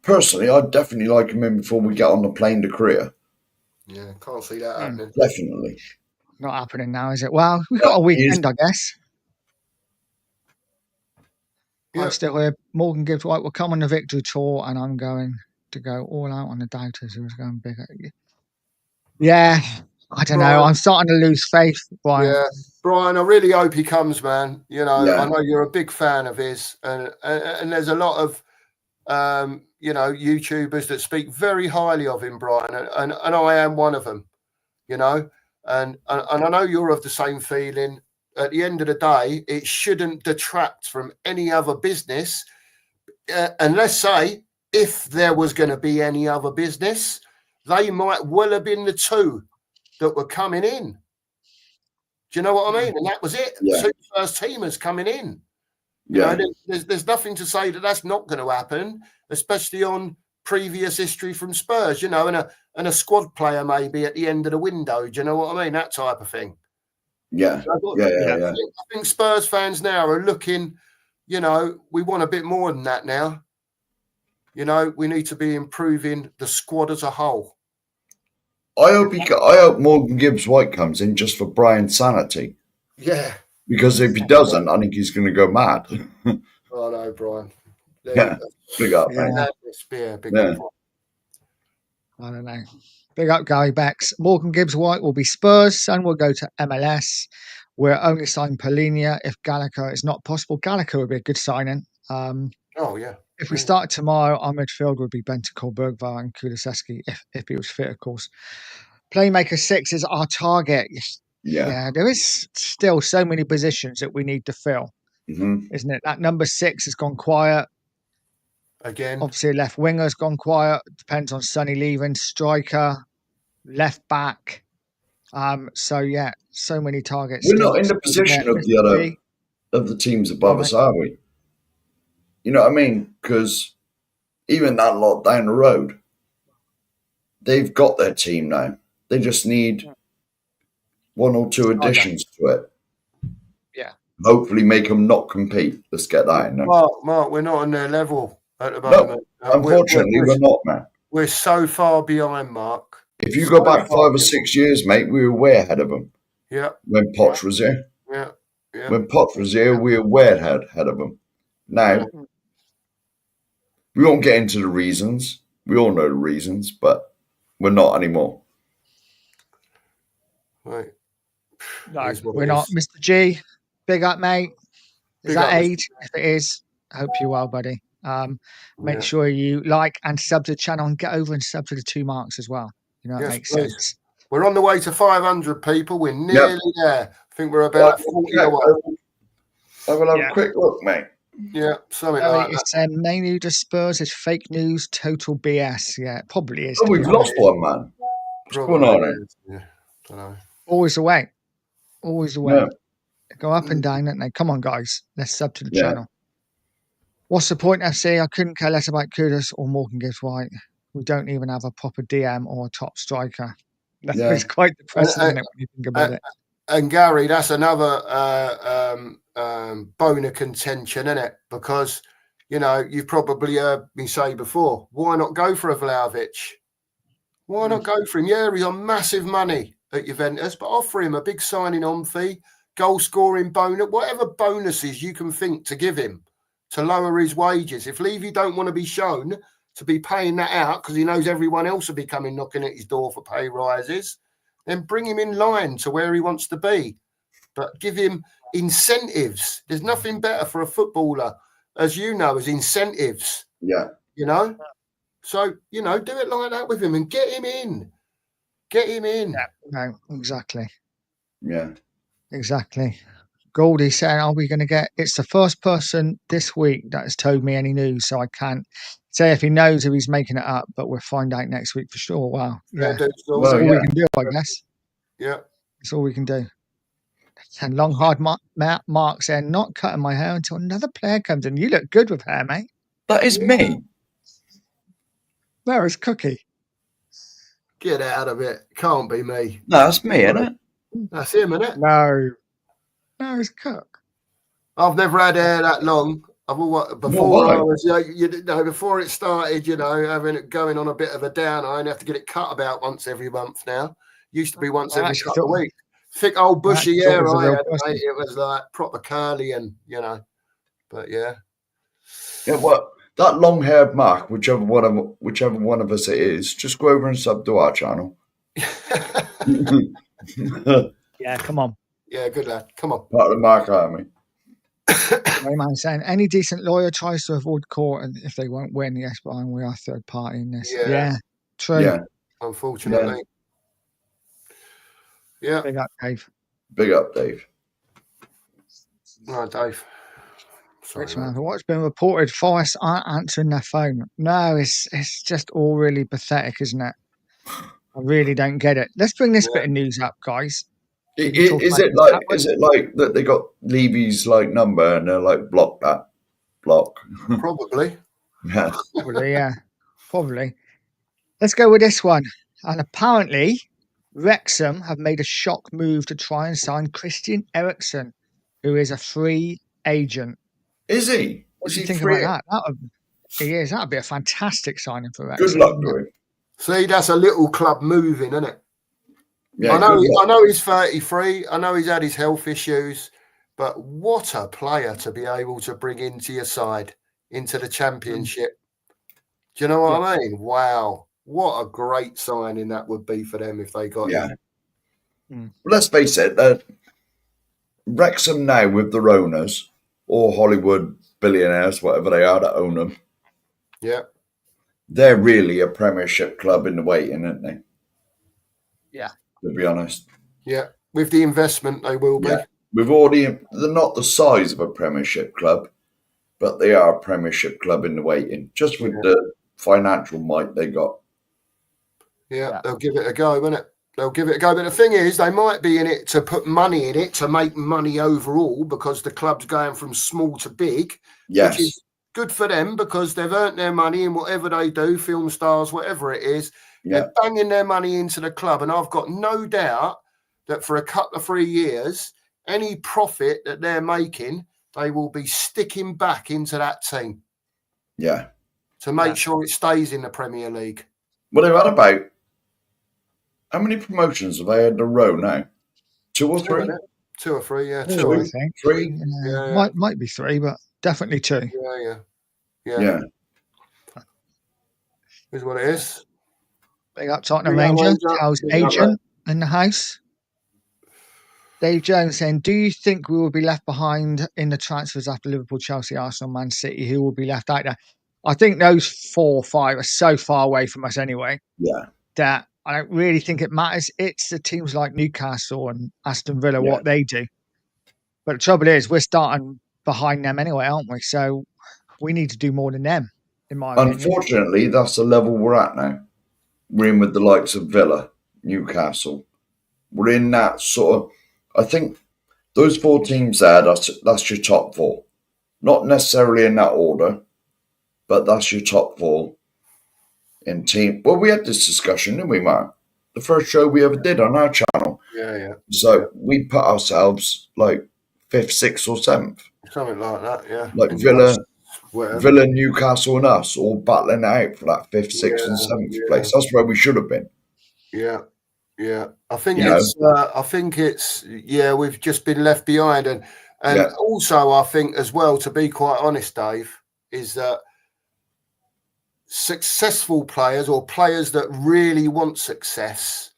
personally, I'd definitely like him in before we get on the plane to Korea. Yeah, can't see that happening. Definitely. Not happening now, is it? Well, we've got a weekend, I guess. Yeah. I'm still here. Morgan Gibbs-White will come on the victory tour, and I'm going to go all out on the doubters who was going big. Yeah, I don't know. I'm starting to lose faith, Brian. Yeah, Brian, I really hope he comes, man. I know you're a big fan of his, and there's a lot of YouTubers that speak very highly of him, Brian, and I am one of them. And I know you're of the same feeling. At the end of the day, it shouldn't detract from any other business. And let's say if there was going to be any other business, they might well have been the two that were coming in. Do you know what I mean? And that was it. Yeah. 2 first teamers coming in. You know, there's nothing to say that that's not going to happen, especially on previous history from Spurs. You know, and a squad player maybe at the end of the window. Do you know what I mean? That type of thing. Yeah. I think Spurs fans now are looking. You know, we want a bit more than that now. You know, we need to be improving the squad as a whole. I hope Morgan Gibbs-White comes in just for Brian's sanity. Yeah. Because if he doesn't, I think he's going to go mad. Oh no, Brian. Yeah, big up, mate. Big up. I don't know. Big up, Gary Becks. Morgan Gibbs-White will be Spurs. Son will go to MLS. We're only signing Polinia if Gallagher is not possible. Gallagher would be a good signing. If we start tomorrow, our midfield would be Bentancur, Bergvall and Kulusevski if he was fit, of course. Playmaker 6 is our target. Yeah, there is still so many positions that we need to fill, isn't it? That number 6 has gone quiet. Again. Obviously, left winger's gone quiet. Depends on Sonny leaving. Striker, left back. So many targets. We're not in the position of the other of the teams above us, are we? You know what I mean? Because even that lot down the road, they've got their team now. They just need 1 or 2 additions to it. Yeah. Hopefully make them not compete. Let's get that in there. Mark, we're not on their level at the moment. No, unfortunately, we're not, man. We're so far behind, Mark. If you go back 5 or 6 years, mate, we were way ahead of them. Yeah. When Potts was here. Yeah. When Potts was here, we were way ahead of them. Now, we won't get into the reasons. We all know the reasons, but we're not anymore. Right. No, we're not. Mr. G, big up, mate. Is that age? If it is, I hope you're well, buddy. Make sure you like and sub to the channel and get over and sub to the 2 marks as well. You know, it makes sense. We're on the way to 500 people. We're nearly there. I think we're about 40 away. I will have a quick look, mate. Yeah, something like that. It's Mainoo to Spurs is fake news, total BS. Yeah, it probably is. Oh, we've lost one, man. What's going on here? Yeah, don't know. Always the way. Always the way. Yeah. Go up and down, don't they? Come on, guys. Let's sub to the channel. What's the point, FC? I couldn't care less about Kudus or Morgan Gibbs-White. We don't even have a proper DM or a top striker. It's quite depressing, isn't it, when you think about it? And Gary, that's another bone of contention, isn't it? Because, you know, you've probably heard me say before, why not go for a Vlahovic? Why not go for him? Yeah, he's on massive money at Juventus, but offer him a big signing on fee, goal scoring bonus, whatever bonuses you can think to give him to lower his wages. If Levy don't want to be shown to be paying that out because he knows everyone else will be coming knocking at his door for pay rises, then bring him in line to where he wants to be. But give him incentives. There's nothing better for a footballer, as you know, as incentives. Yeah. You know? So, you know, do it like that with him and get him in. Get him in. Yeah, no, exactly. Yeah. Exactly. Goldie saying, are we going to get... It's the first person this week that has told me any news, so I can't say if he knows if he's making it up, but we'll find out next week for sure. Wow. Yeah. That's all we can do, I guess. Yeah. That's all we can do. And long, hard Mark saying, not cutting my hair until another player comes in. You look good with hair, mate. That is me. Where is Cookie? Get out of it. Can't be me. No, that's me, isn't it? That's him, isn't it? No, it's Cook. I've never had hair that long. Before it started, you know, having it going on a bit of a down, I only have to get it cut about once every month now. Used to be once every couple of weeks. Thick old bushy hair I had, mate. It was like proper curly and, you know, but yeah. Yeah, well, that long-haired Mark, whichever one of us it is, just go over and sub to our channel. Yeah, come on. Yeah, good lad. Come on. Part of the Mark Army. Man saying any decent lawyer tries to avoid court and if they won't win, yes, but we are third party in this. Yeah, true. Yeah. Unfortunately. Yeah. Big up, Dave. Big up, Dave. No, Dave. Richmond, what's been reported, Forest aren't answering their phone. No, it's just all really pathetic, isn't it? I really don't get it. Let's bring this bit of news up, guys. Is it like that they got Levy's like number and they're like block? Probably. Yeah. Probably, yeah. Probably. Let's go with this one. And apparently, Wrexham have made a shock move to try and sign Christian Eriksen, who is a free agent. Is he? What do you think about that? He is. That would be a fantastic signing for Wrexham. Good luck to him. See, that's a little club moving, isn't it? Yeah, I know he's 33. I know he's had his health issues, but what a player to be able to bring into your side, into the Championship. Do you know what I mean? Wow. What a great signing that would be for them if they got him. Let's face it, Wrexham now with their owners, or Hollywood billionaires, whatever they are that own them. Yeah. They're really a Premiership club in the waiting, aren't they? Yeah. To be honest. Yeah. With the investment, they will be. Yeah. They're not the size of a Premiership club, but they are a Premiership club in the waiting, just with the financial might they got. Yeah, they'll give it a go, won't it? They'll give it a go. But the thing is, they might be in it to put money in it to make money overall because the club's going from small to big, which is good for them because they've earned their money in whatever they do, film stars, whatever it is. They're banging their money into the club. And I've got no doubt that for a couple of 3 years, any profit that they're making, they will be sticking back into that team. Yeah. To make sure it stays in the Premier League. Well, they've had about, how many promotions have they had in a row now? 2 or 3? 2 or 3, yeah. 2, I think. 3? Yeah. Might be 3, but definitely 2. Yeah. Is what it is. Big up Tottenham Ranger, Cal's agent in the house. Dave Jones saying, do you think we will be left behind in the transfers after Liverpool, Chelsea, Arsenal, Man City? Who will be left out there? I think those 4 or 5 are so far away from us anyway. Yeah. That I don't really think it matters. It's the teams like Newcastle and Aston Villa, what they do. But the trouble is, we're starting behind them anyway, aren't we? So we need to do more than them, in my opinion. Unfortunately, that's the level we're at now. We're in with the likes of Villa, Newcastle. We're in that sort of, I think those 4 teams there, that's your top 4. Not necessarily in that order, but that's your top 4 in team. Well, we had this discussion, didn't we, Mark? The first show we ever did on our channel. Yeah. So we put ourselves like 5th, 6th or 7th. Something like that, yeah. Like Villa, Newcastle and us all battling out for that 5th, 6th and 7th place. That's where we should have been. Yeah. I think it's we've just been left behind. And also I think as well, to be quite honest, Dave, is that successful players or players that really want success,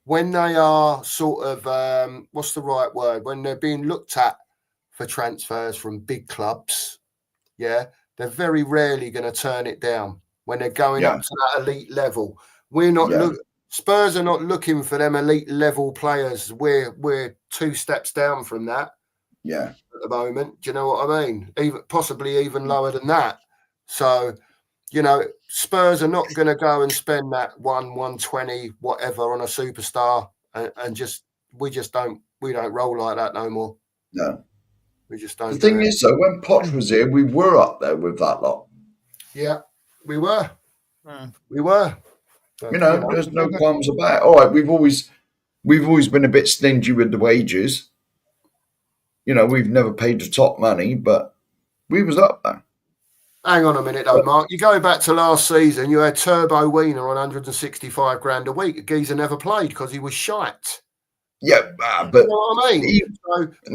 when they are sort of, what's the right word? When they're being looked at for transfers from big clubs, they're very rarely going to turn it down when they're going up to that elite level. We're not Spurs are not looking for them elite level players. We're 2 steps down from that. Yeah. At the moment. Do you know what I mean? Possibly even lower than that. So, Spurs are not going to go and spend that 120, whatever on a superstar and we don't roll like that no more. No. We just don't. The thing is, though, when Poch was here, we were up there with that lot. Yeah, we were. We were. But, there's no qualms about it. All right, we've always been a bit stingy with the wages. We've never paid the top money, but we was up there. Hang on a minute, though, Mark. You go back to last season, you had Turbo Wiener on 165 grand a week. Geezer never played because he was shite. Yeah, but you know what I mean?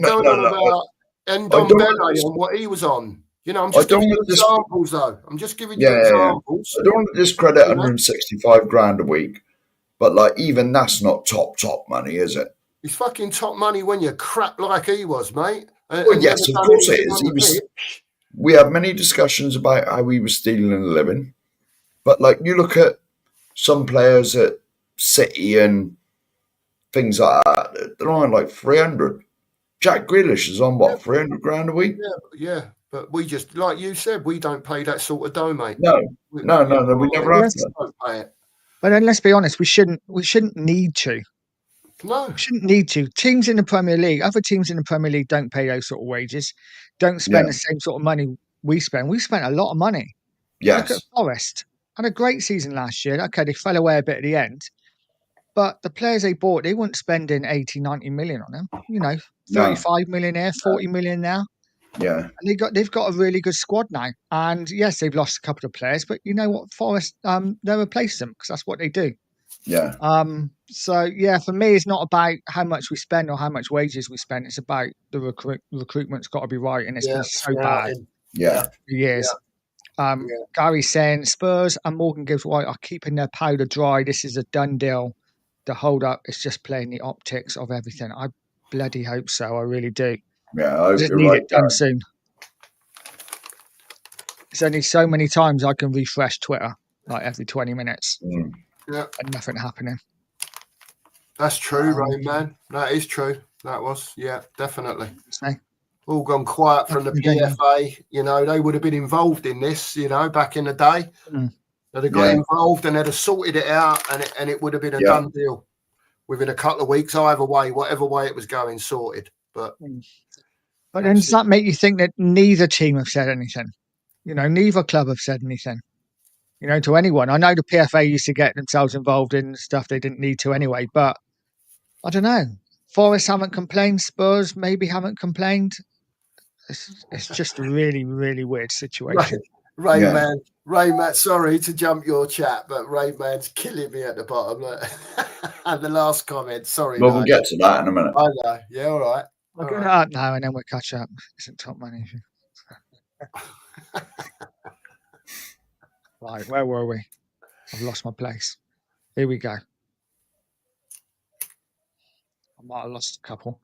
Going on about Ndombele and what he was on. I'm just giving you examples, though. I'm just giving you examples. I don't want to discredit 165 grand a week, but even that's not top money, is it? It's fucking top money when you're crap like he was, mate. Well, yes, of course it is. We had many discussions about how he was stealing a living, but you look at some players at City and things like that, they're on 300. Jack Grealish is on 300 grand a week? Yeah. But we just, like you said, we don't pay that sort of dough, mate. No, we never have to. Don't pay it. But then let's be honest, we shouldn't need to. No. Shouldn't need to. Teams in the Premier League, other teams in the Premier League don't pay those sort of wages, don't spend the same sort of money we spend. We spent a lot of money. Look at Yes. Forest. Had a great season last year. Okay, they fell away a bit at the end. But the players they bought, they weren't spending 80, 90 million on them. You know, 35 million here, 40 million now. Yeah. And they've got a really good squad now. And yes, they've lost a couple of players, but you know what? Forest, they replaced them because that's what they do. Yeah. So yeah, for me, it's not about how much we spend or how much wages we spend. It's about the recruitment's got to be right, and it's been so bad Yeah. for years. Gary's saying Spurs and Morgan Gibbs-White are keeping their powder dry. This is a done deal. The hold up is just playing the optics of everything. I bloody hope so. I really do. Yeah. I hope Just you're need right, it done Gary. soon. It's only so many times I can refresh Twitter, like every 20 minutes, Yeah. and nothing happening. That's true, Rain Man. That is true. That was, definitely. So, All gone quiet from the PFA. You know, they would have been involved in this, you know, back in the day. They'd have got involved and they'd have sorted it out, and it would have been a done deal within a couple of weeks, either way, whatever way it was going, sorted. But then does that make you think that neither team have said anything? You know, neither club have said anything, you know, to anyone. I know the PFA used to get themselves involved in stuff they didn't need to anyway, but I don't know. Forest haven't complained. Spurs maybe haven't complained. It's just a really, really weird situation. Rain Man, sorry to jump your chat, but Rain Man's killing me at the bottom. And the last comment, sorry. Well, we'll get to that in a minute. I know. Yeah, all right. We'll get it up now and then we'll catch up. Isn't top money? Right, where were we? I've lost my place. Here we go. I might have lost a couple.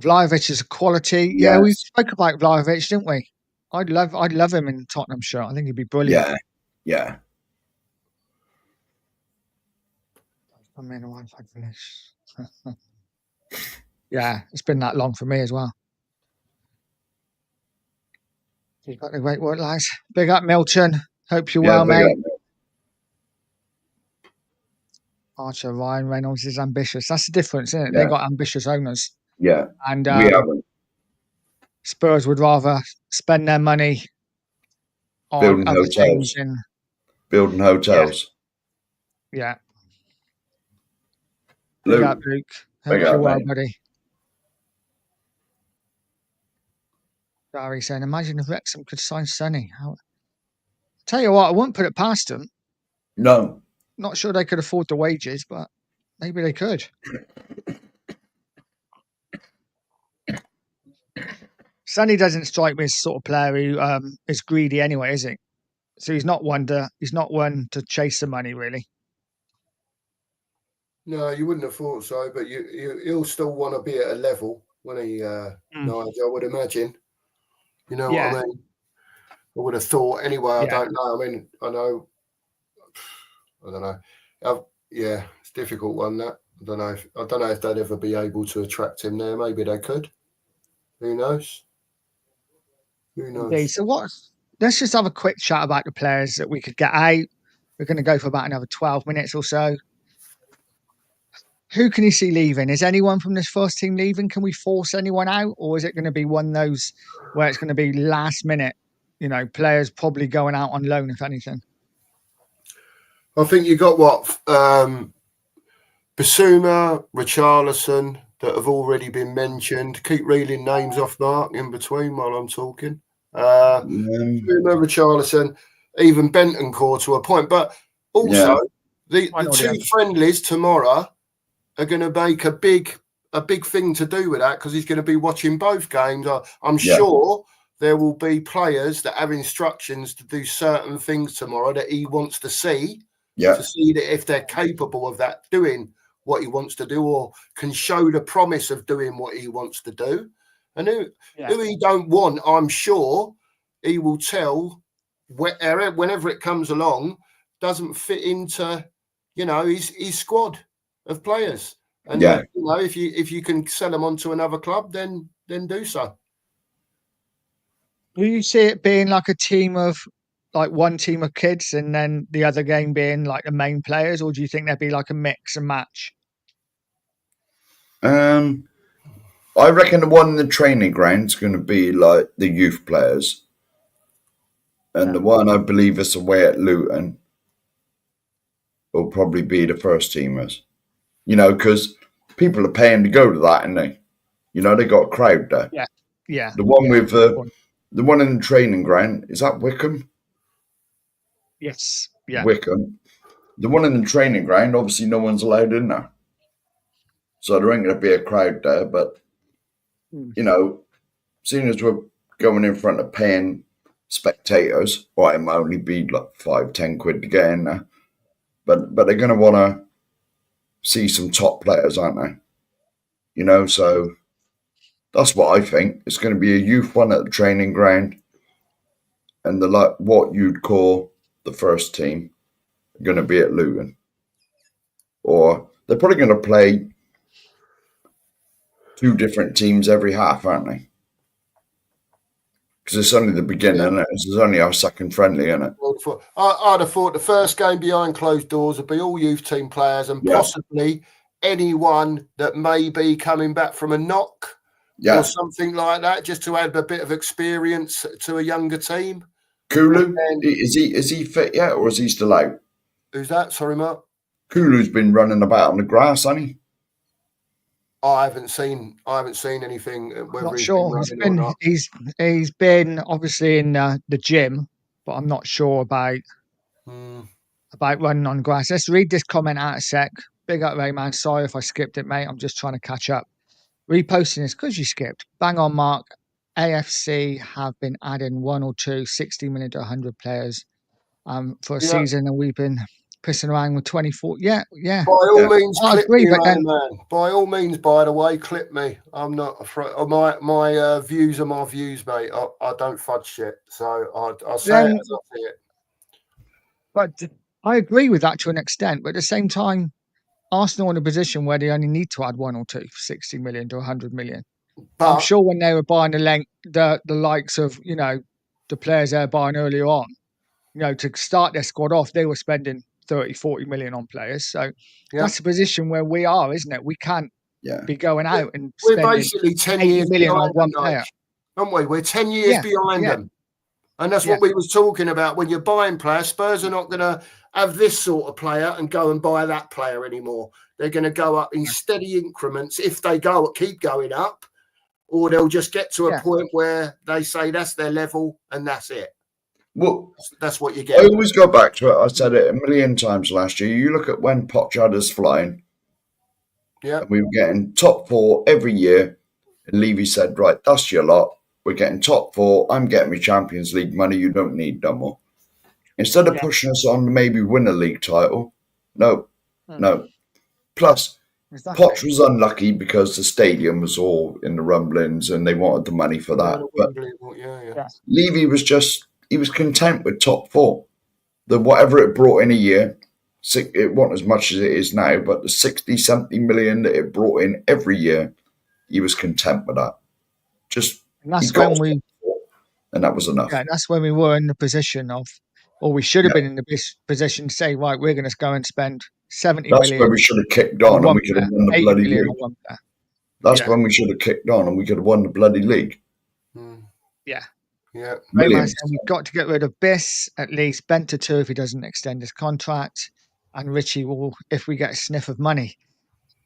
Vlahovic is a quality. Yes. Yeah, we spoke about Vlahovic, didn't we? I'd love him in Tottenham shirt. I think he'd be brilliant. Yeah. Yeah, it's been that long for me as well. You've got the great work, lads. Big up, Milton. Hope you're well, mate. Archer, Ryan Reynolds is ambitious. That's the difference, isn't it? Yeah. They got ambitious owners. Yeah. And We haven't. Spurs would rather spend their money on Building other hotels. things in Building hotels. Yeah. Luke. Big up, Luke. Hope Big you're up, well, mate. buddy. Gary saying, imagine if Wrexham could sign Sonny. Tell you what, I wouldn't put it past them. No. Not sure they could afford the wages, but maybe they could. Sonny doesn't strike me as the sort of player who is greedy anyway, is he? So he's not one to chase the money, really. No, you wouldn't have thought so, but he'll still want to be at a level when he, Nigel, I would imagine. You know what I mean? I would have thought anyway. I don't know. I mean, I don't know. It's a difficult one. That I don't know if they'd ever be able to attract him there. Maybe they could. Who knows? Okay, so let's just have a quick chat about the players that we could get out. We're going to go for about another 12 minutes or so. Who can you see leaving? Is anyone from this first team leaving? Can we force anyone out? Or is it going to be one of those where it's going to be last minute, you know, players probably going out on loan, if anything? I think you got Basuma, Richarlison that have already been mentioned. Keep reeling names off, Mark, in between while I'm talking. Basuma, Richarlison, even Bentancur to a point. But also, the two friendlies tomorrow are going to make a big thing to do with that because he's going to be watching both games. I'm sure there will be players that have instructions to do certain things tomorrow that he wants to see, to see that if they're capable of that, doing what he wants to do or can show the promise of doing what he wants to do. And who he don't want, I'm sure he will tell whenever it comes along, doesn't fit into, you know, his squad of players. And you know, if you can sell them on to another club, then do so. Do you see it being like a team of like one team of kids and then the other game being like the main players, or do you think there'd be like a mix and match? I reckon the one in the training ground is going to be like the youth players, and the one I believe is away at Luton will probably be the first teamers. You know, because people are paying to go to that, and they got a crowd there. Yeah. The one with the one in the training ground, is that Wickham? Yes. Yeah. Wickham. The one in the training ground, obviously no one's allowed in there. So there ain't going to be a crowd there. But, seeing as we're going in front of paying spectators, well, it might only be like 5-10 quid to get in there. But they're going to want to see some top players, aren't they? So that's what I think. It's going to be a youth one at the training ground, and what you'd call the first team are going to be at Luton. Or they're probably going to play 2 different teams every half, aren't they? Because it's only the beginning, isn't it? It's only our second friendly, isn't it? I'd have thought the first game behind closed doors would be all youth team players and possibly anyone that may be coming back from a knock or something like that, just to add a bit of experience to a younger team. Kulu, is he fit yet, or is he still out? Who's that? Sorry, Mark. Kulu's been running about on the grass, hasn't he? I haven't seen anything. I'm not sure. He's been obviously in the gym, but I'm not sure about running on grass. Let's read this comment out a sec. Big up, Rayman. Sorry if I skipped it, mate. I'm just trying to catch up. Reposting this because you skipped. Bang on, Mark. AFC have been adding 1 or 2 60 minute to 100 players for a season, and we've been pissing around with 24. Yeah. By all means, I clip agree, me, but then, man. By all means, by the way, clip me. I'm not afraid. My views are my views, mate. I don't fudge shit, so I'll say it as I see it. But I agree with that to an extent. But at the same time, Arsenal in a position where they only need to add 1 or 2 for 60 million to 100 million. But I'm sure when they were buying the likes of the players they're buying earlier on, to start their squad off, they were spending 30-40 million on players. So that's a position where we are, isn't it? We can't be going out and spending basically 10 years million on one player, aren't we? We're 10 years behind them, and that's what we was talking about. When you're buying players, Spurs are not going to have this sort of player and go and buy that player anymore. They're going to go up in steady increments if they keep going up, or they'll just get to a point where they say that's their level and that's it. Well, that's what you get. I always go back to it. I said it a million times last year. You look at when Poch had us flying. Yeah. And we were getting top 4 every year. And Levy said, right, that's your lot. We're getting top 4. I'm getting my Champions League money. You don't need no more. Instead of pushing us on to maybe win a league title. No. Plus, Poch was unlucky because the stadium was all in the rumblings and they wanted the money for that. But Levy was he was content with top 4. Whatever it brought in a year, it wasn't as much as it is now, but the 60-something million that it brought in every year, he was content with that. And that's when and that was enough. Yeah, that's when we were in the position of, or we should have been in the position to say, right, we're going to go and spend 70 million. That's where we should have kicked on and we could have won the bloody league. That's when we should have kicked on and we could have won the bloody league. Yeah. Yeah. We've got to get rid of Biss, at least. Bent to 2 if he doesn't extend his contract. And Richie will, if we get a sniff of money.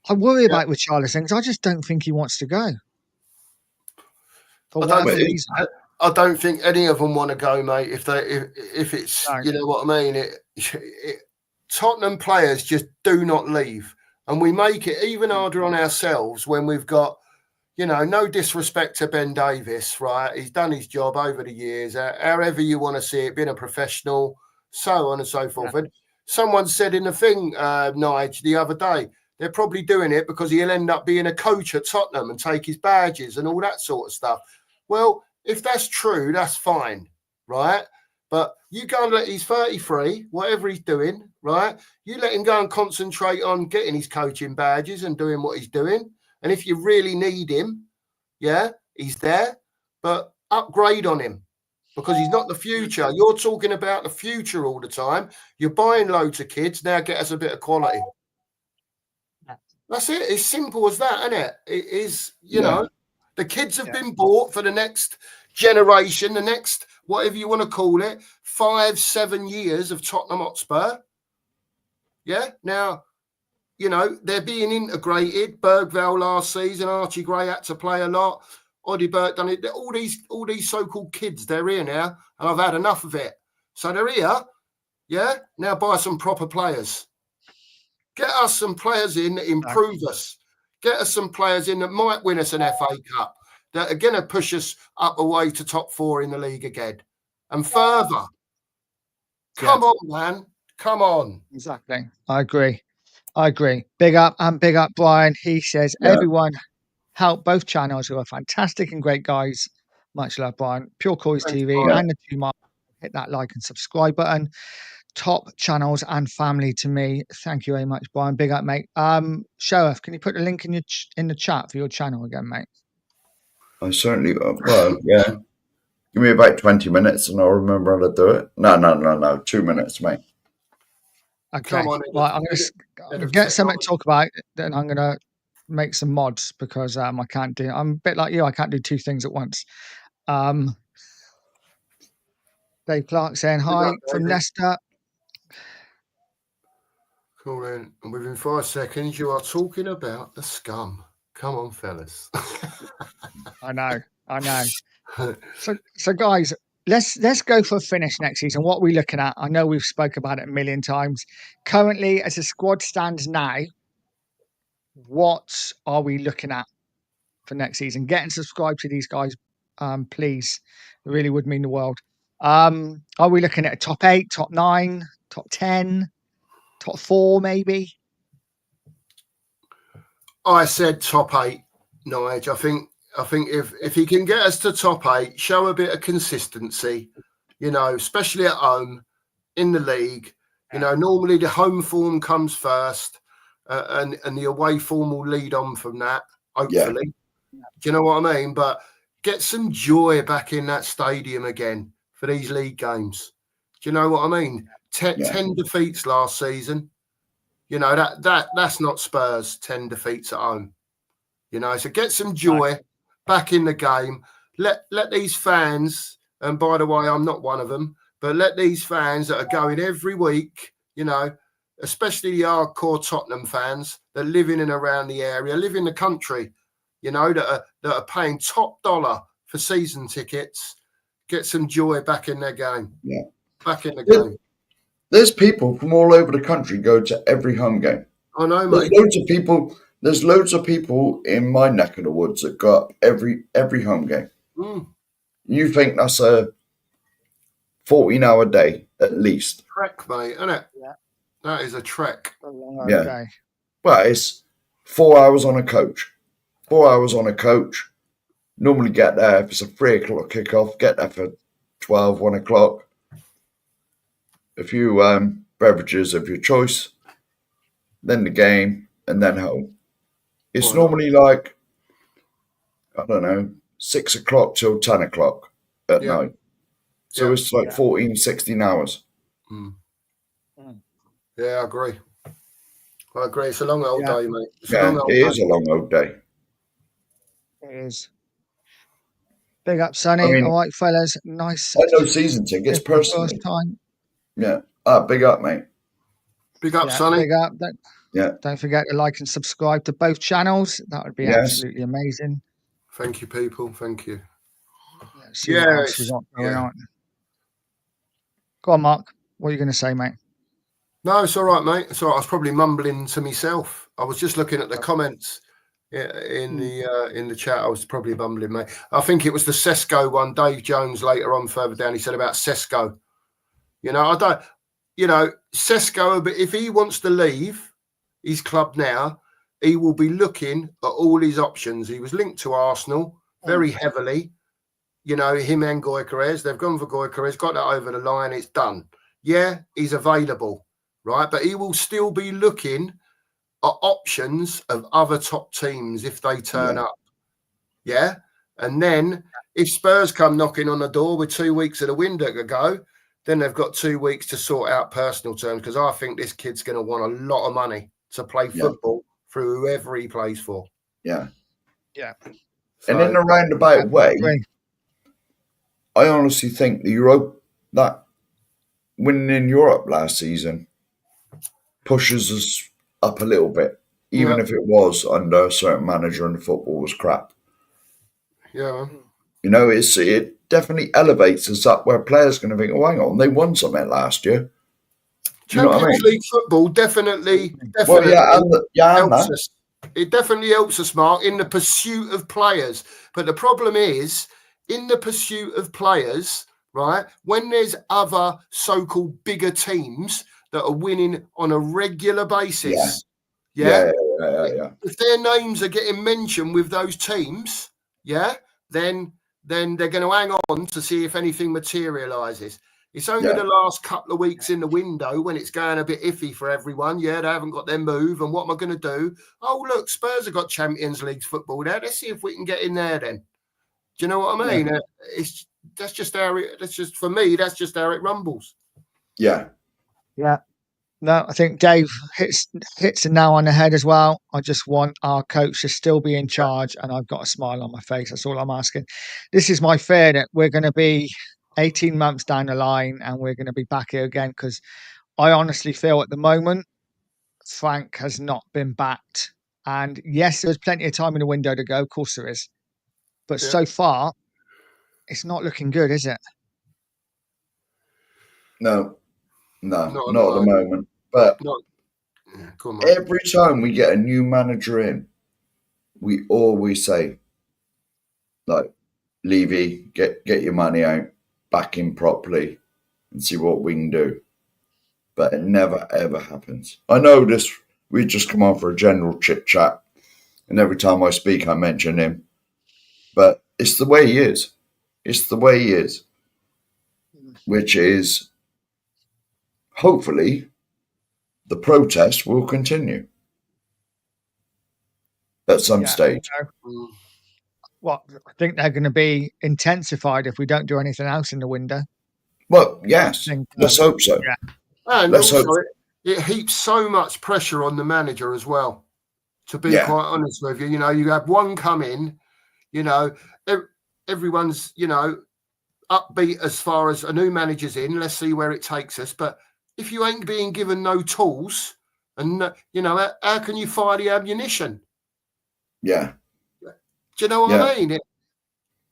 I worry about Richarlison because I just don't think he wants to go. For whatever reason. I don't think any of them want to go, mate. If it's you know what I mean. Tottenham players just do not leave, and we make it even harder on ourselves when we've got, no disrespect to Ben Davies, right? He's done his job over the years, however you want to see it, been a professional, so on and so forth. And someone said in the thing, Nige, the other day, they're probably doing it because he'll end up being a coach at Tottenham and take his badges and all that sort of stuff. Well, if that's true, that's fine, right? But you go and he's 33, whatever he's doing, right? You let him go and concentrate on getting his coaching badges and doing what he's doing. And if you really need him, he's there. But upgrade on him because he's not the future. You're talking about the future all the time. You're buying loads of kids. Now get us a bit of quality. That's it. It's simple as that, isn't it? It is, you know, the kids have been bought for the next generation, the next, whatever you want to call it, 5-7 years of Tottenham Hotspur. Yeah. Now, you know, they're being integrated. Bergvall last season, Archie Gray had to play a lot. Oddie Burt done it. All these so-called kids, they're here now, and I've had enough of it. So they're here. Yeah. Now buy some proper players. Get us some players in that improve us. Get us some players in that might win us an FA Cup, that are going to push us up away to top 4 in the league again. And further. Come on, man. Come on. Exactly. I agree. Big up Brian. He says, everyone help both channels who are fantastic and great guys. Much love, Brian. Pure Coys TV and the 2 Mark. Hit that like and subscribe button. Top channels and family to me. Thank you very much, Brian. Big up, mate. Sheriff, can you put the link in the chat for your channel again, mate? I certainly well, yeah. Give me about 20 minutes and I'll remember how to do it. No. 2 minutes, mate. Okay. Right, I'm gonna get something to talk about. Then I'm gonna make some mods because I can't do. I'm a bit like you. I can't do 2 things at once. Dave Clark saying hi from Leicester. Cool, then. And within 5 seconds, you are talking about the scum. Come on, fellas. I know. So guys, let's go for a finish next season. What are we looking at? I know we've spoke about it a million times. Currently, as the squad stands now, what are we looking at for next season? Get and subscribe to these guys, please. It really would mean the world. Are we looking at a top 8, top 9, top 10? Top 4, maybe? I said top 8, Nige. I think if he can get us to top 8, show a bit of consistency, you know, especially at home in the league. You know, normally the home form comes first, and the away form will lead on from that, hopefully. Do you know what I mean? But get some joy back in that stadium again for these league games. Do you know what I mean? 10 defeats last season. You know, that's not Spurs, 10 defeats at home. You know, so get some joy back in the game. Let these fans, and by the way, I'm not one of them, but let these fans that are going every week, you know, especially the hardcore Tottenham fans that live in and around the area, live in the country, you know, that are paying top dollar for season tickets, get some joy back in their game. Yeah. Back in the game. There's people from all over the country go to every home game. I know, mate. There's loads of people in my neck of the woods that go up every home game. You think that's a 14-hour day at least? Trek, mate, isn't it? Yeah. That is a trek. Yeah. Well, it's 4 hours on a coach. 4 hours on a coach. Normally get there if it's a 3 o'clock kickoff. Get there for 12, 1 o'clock. A few beverages of your choice, then the game, and then home. It's normally like, I don't know, 6 o'clock till 10 o'clock at night. So it's like 14, 16 hours. Yeah, I agree. It's a long old day, mate. It is a long old day. It is. Big up, Sonny. All right, fellas. Nice. I know season tickets personally. First time. Yeah. Big up, mate. Big up, Sonny. Big up. Don't forget to like and subscribe to both channels. That would be absolutely amazing. Thank you, people. Thank you. Let's see what else we got going on. Go on, Mark. What are you going to say, mate? No, it's all right, mate. It's all right. I was probably mumbling to myself. I was just looking at the comments in the chat. I was probably mumbling, mate. I think it was the Sesko one. Dave Jones later on further down, he said about Sesko. You know, Sesko, but if he wants to leave his club now, he will be looking at all his options. He was linked to Arsenal very heavily. You know, him and Gyökeres, they've gone for Gyökeres, got that over the line, it's done. Yeah, he's available, right? But he will still be looking at options of other top teams if they turn up. Yeah? And then if Spurs come knocking on the door with 2 weeks of the window to go, then they've got 2 weeks to sort out personal terms, because I think this kid's going to want a lot of money to play football through whoever he plays for. Yeah. Yeah. And in a roundabout way, I honestly think that winning in Europe last season pushes us up a little bit, even if it was under a certain manager and the football was crap. Yeah. You know, it definitely elevates us up where players are going to think, oh, hang on, they won something last year. Champions League football definitely helps us. It definitely helps us, Mark, in the pursuit of players. But the problem is, in the pursuit of players, right, when there's other so-called bigger teams that are winning on a regular basis, if their names are getting mentioned with those teams, then they're going to hang on to see if anything materialises. It's only the last couple of weeks in the window when it's going a bit iffy for everyone. Yeah, they haven't got their move. And what am I going to do? Oh, look, Spurs have got Champions League football there. Let's see if we can get in there then. Do you know what I mean? That's just how it rumbles. Yeah. Yeah. No, I think Dave hits the nail on the head as well. I just want our coach to still be in charge, and I've got a smile on my face. That's all I'm asking. This is my fear that we're going to be 18 months down the line and we're going to be back here again, because I honestly feel at the moment Frank has not been backed. And yes, there's plenty of time in the window to go. Of course there is. But so far, it's not looking good, is it? No, not at the moment. But every time we get a new manager in, we always say, like, Levy, get your money out, back in properly, and see what we can do. But it never, ever happens. I know this, we just come on for a general chit-chat, and every time I speak, I mention him. But it's the way he is. It's the way he is. Which is, hopefully, the protest will continue at some stage. Well, I think they're going to be intensified if we don't do anything else in the window. Well, yes. Let's hope so. Yeah. And also, it heaps so much pressure on the manager as well, to be quite honest with you. You know, you have one come in, you know, everyone's, you know, upbeat as far as a new manager's in. Let's see where it takes us. But if you ain't being given no tools, and, you know, how can you fire the ammunition? Yeah. Do you know what I mean?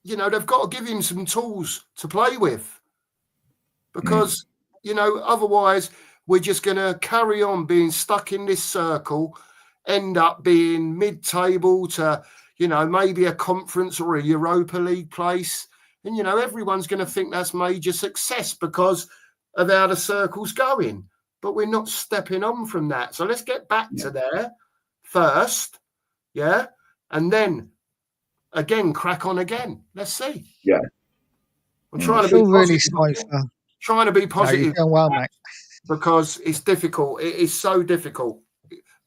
You know, they've got to give him some tools to play with, because, you know, otherwise we're just going to carry on being stuck in this circle, end up being mid-table to, you know, maybe a conference or a Europa League place. And, you know, everyone's going to think that's major success because of how the circle's going. But we're not stepping on from that. So let's get back to there first. Yeah. And then again, crack on again. Let's see. Yeah. I'm trying to be really positive. Trying to be positive. No, you're doing well, mate. Because it's difficult. It is so difficult.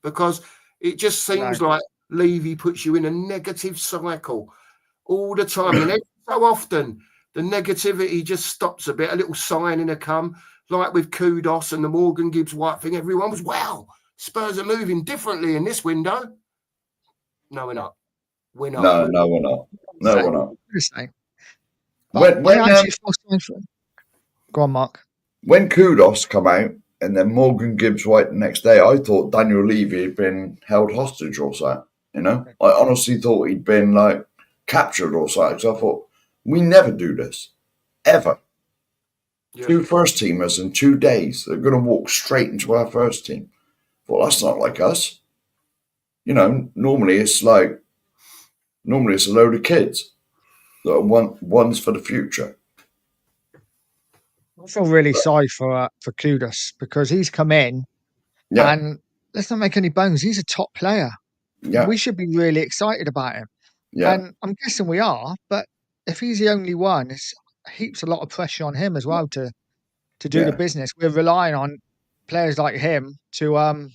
Because it just seems like Levy puts you in a negative cycle all the time. And every so often, the negativity just stops a bit. A little signing to come, like with Kudos and the Morgan Gibbs-White thing. Everyone was, wow, Spurs are moving differently in this window. No, we're not. We're not. No, we're not. No, we're not. Go on, Mark. When Kudos come out and then Morgan Gibbs-White the next day, I thought Daniel Levy had been held hostage or something. You know, I honestly thought he'd been like captured or something. So I thought, we never do this, ever. Yeah. 2 first teamers in 2 days. They're going to walk straight into our first team. Well, that's not like us. You know, normally it's a load of kids that are ones for the future. I feel really sorry for Kudos, because he's come in and let's not make any bones, he's a top player. Yeah. We should be really excited about him. Yeah. And I'm guessing we are, but if he's the only one, it's heaps a lot of pressure on him as well to do the business. We're relying on players like him to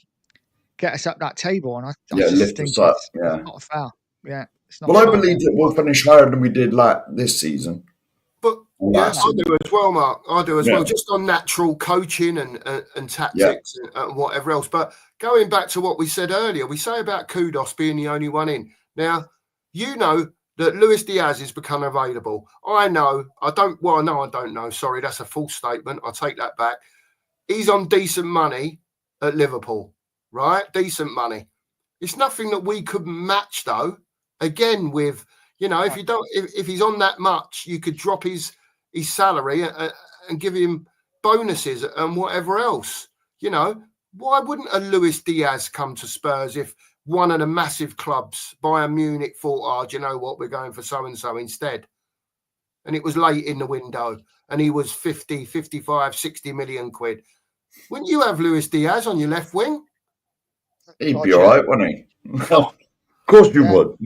get us up that table, and I just lift think us up. It's not foul. Yeah. It's not I believe that we'll finish higher than we did this season. But Yeah, I do as well, Mark. I do as Yeah. well, just on natural coaching and Yeah. tactics and whatever else. But going back to what we said earlier, we say about Kudos being the only one in. Now, you know that Luis Diaz is become available. I know. I don't know. Sorry, that's a false statement. I'll take that back. He's on decent money at Liverpool, right? Decent money. It's nothing that we couldn't match, though. Again, with, you know, if he's on that much, you could drop his salary and give him bonuses and whatever else. You know, why wouldn't a Luis Diaz come to Spurs if one of the massive clubs, Bayern Munich, thought, oh, do you know what, we're going for so-and-so instead? And it was late in the window and he was 50, 55, 60 million quid. Wouldn't you have Luis Diaz on your left wing? He'd be all right, wouldn't he? Of course you would.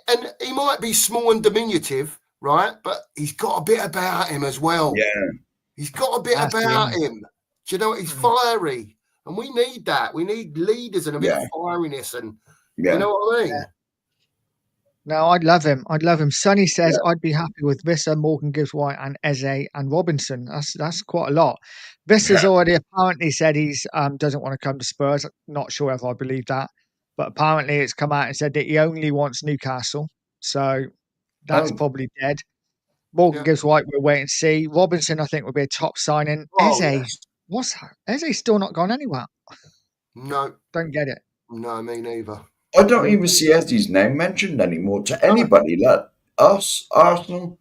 And he might be small and diminutive, right? But he's got a bit about him as well. Yeah. He's got a bit about him. Do you know what? He's fiery. And we need that. We need leaders and a bit of fieriness. And you know what I mean? Yeah. No, I'd love him. Sonny says I'd be happy with Visser, Morgan, Gibbs-White, and Eze and Robinson. That's quite a lot. Visser's already apparently said he's doesn't want to come to Spurs. Not sure if I believe that, but apparently it's come out and said that he only wants Newcastle. So that's probably dead. Morgan Gibbs-White, we'll wait and see. Robinson, I think, will be a top signing. Eze, Eze's still not gone anywhere. No, don't get it. No, me neither. I don't even see Eze's name mentioned anymore to anybody. Like us, Arsenal.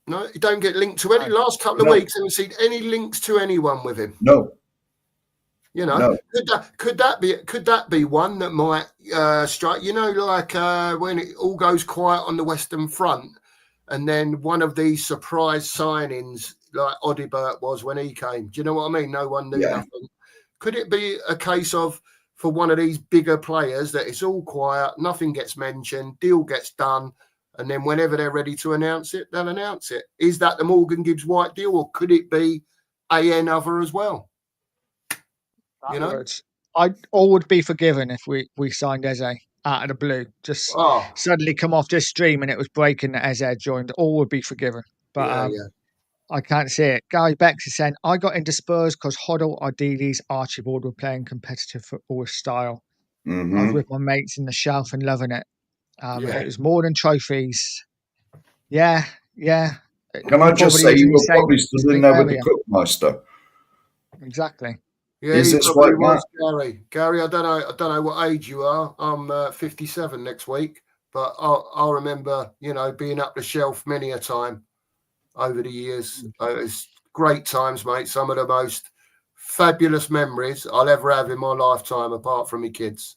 No, you don't get linked to any. Last couple of weeks, I haven't seen any links to anyone with him. No. You know, could that be one that might strike? You know, like when it all goes quiet on the Western Front, and then one of these surprise signings, like Odibert was when he came. Do you know what I mean? No one knew nothing. Could it be a case of, for one of these bigger players, that it's all quiet, nothing gets mentioned, deal gets done, and then whenever they're ready to announce it, they'll announce it? Is that the Morgan Gibbs-White deal, or could it be another as well? You know, I all would be forgiven if we signed Eze out of the blue. Just suddenly come off this stream and it was breaking that Eze joined. All would be forgiven. But I can't see it. Gary Bex is saying, I got into Spurs because Hoddle, Ardiles, Archibald were playing competitive football with style. I was with my mates in the shelf and loving it. It was more than trophies. Yeah. Can I just say, you were probably stood in there with the Cookmeister. Exactly. Yeah, is this right, was, Gary? Gary, I don't know what age you are. I'm 57 next week, but I remember, you know, being up the shelf many a time over the years. It's great times, mate. Some of the most fabulous memories I'll ever have in my lifetime, apart from my kids.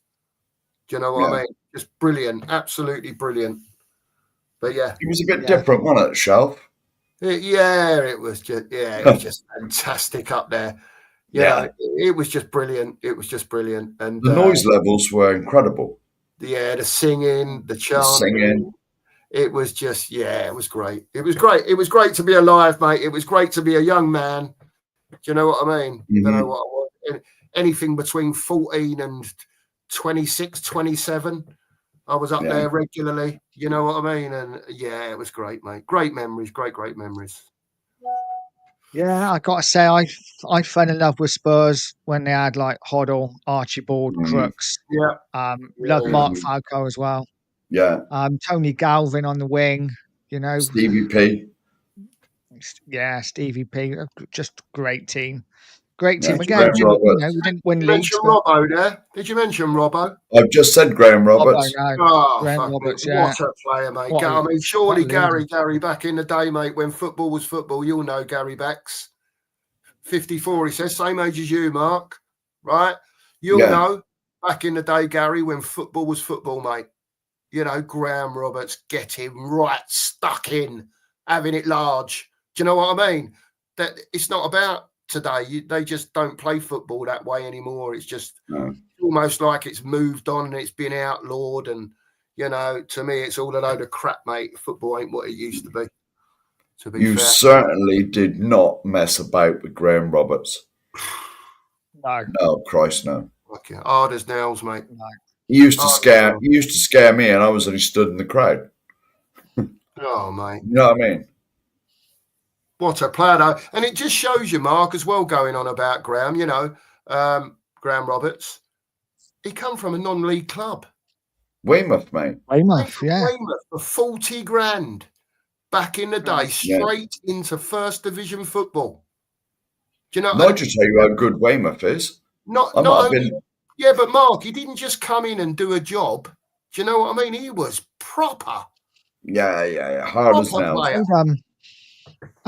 Do you know what I mean? Just brilliant, absolutely brilliant. But yeah, it was a bit different, wasn't it, Shelf? It was just fantastic up there. You know, it was just brilliant. It was just brilliant, and the noise levels were incredible. Yeah, the singing, the chanting. It was just, it was great. It was great. It was great to be alive, mate. It was great to be a young man. Do you know what I mean? Don't know what I was. Anything between 14 and 26, 27. I was up there regularly. You know what I mean? And it was great, mate. Great memories. Great memories. Yeah, I got to say, I fell in love with Spurs when they had like Hoddle, Archibald, Crooks. Loved Mark Falco as well. Yeah. Tony Galvin on the wing, you know. Stevie P. Yeah, Stevie P. Just great team. Great team. Yeah, again, we didn't win leagues. Did you mention Robbo there? Did you mention Robbo? I've just said Graham Roberts. Graham Roberts, what a player, mate. I mean, surely Gary, back in the day, mate, when football was football, you'll know Gary Bex. 54, he says, same age as you, Mark. Right? You'll know, back in the day, Gary, when football was football, mate. You know, Graham Roberts, get him right, stuck in, having it large. Do you know what I mean? That it's not about today. They just don't play football that way anymore. It's just almost like it's moved on and it's been outlawed. And, you know, to me, it's all a load of crap, mate. Football ain't what it used to be. You certainly did not mess about with Graham Roberts. No, Christ, no. Okay. Hard as nails, mate. No. He used to scare me, and I was only stood in the crowd. Oh, mate. You know what I mean? what a player, though. And it just shows you, Mark, as well, going on about Graham, Graham Roberts. He come from a non-league club. Weymouth, mate. Weymouth, yeah. Weymouth for 40 grand back in the day, straight into first division football. Do you know? Not to tell you how good Weymouth is. Not only, yeah, but Mark, he didn't just come in and do a job. Do you know what I mean? He was proper. Yeah. Hard as nails.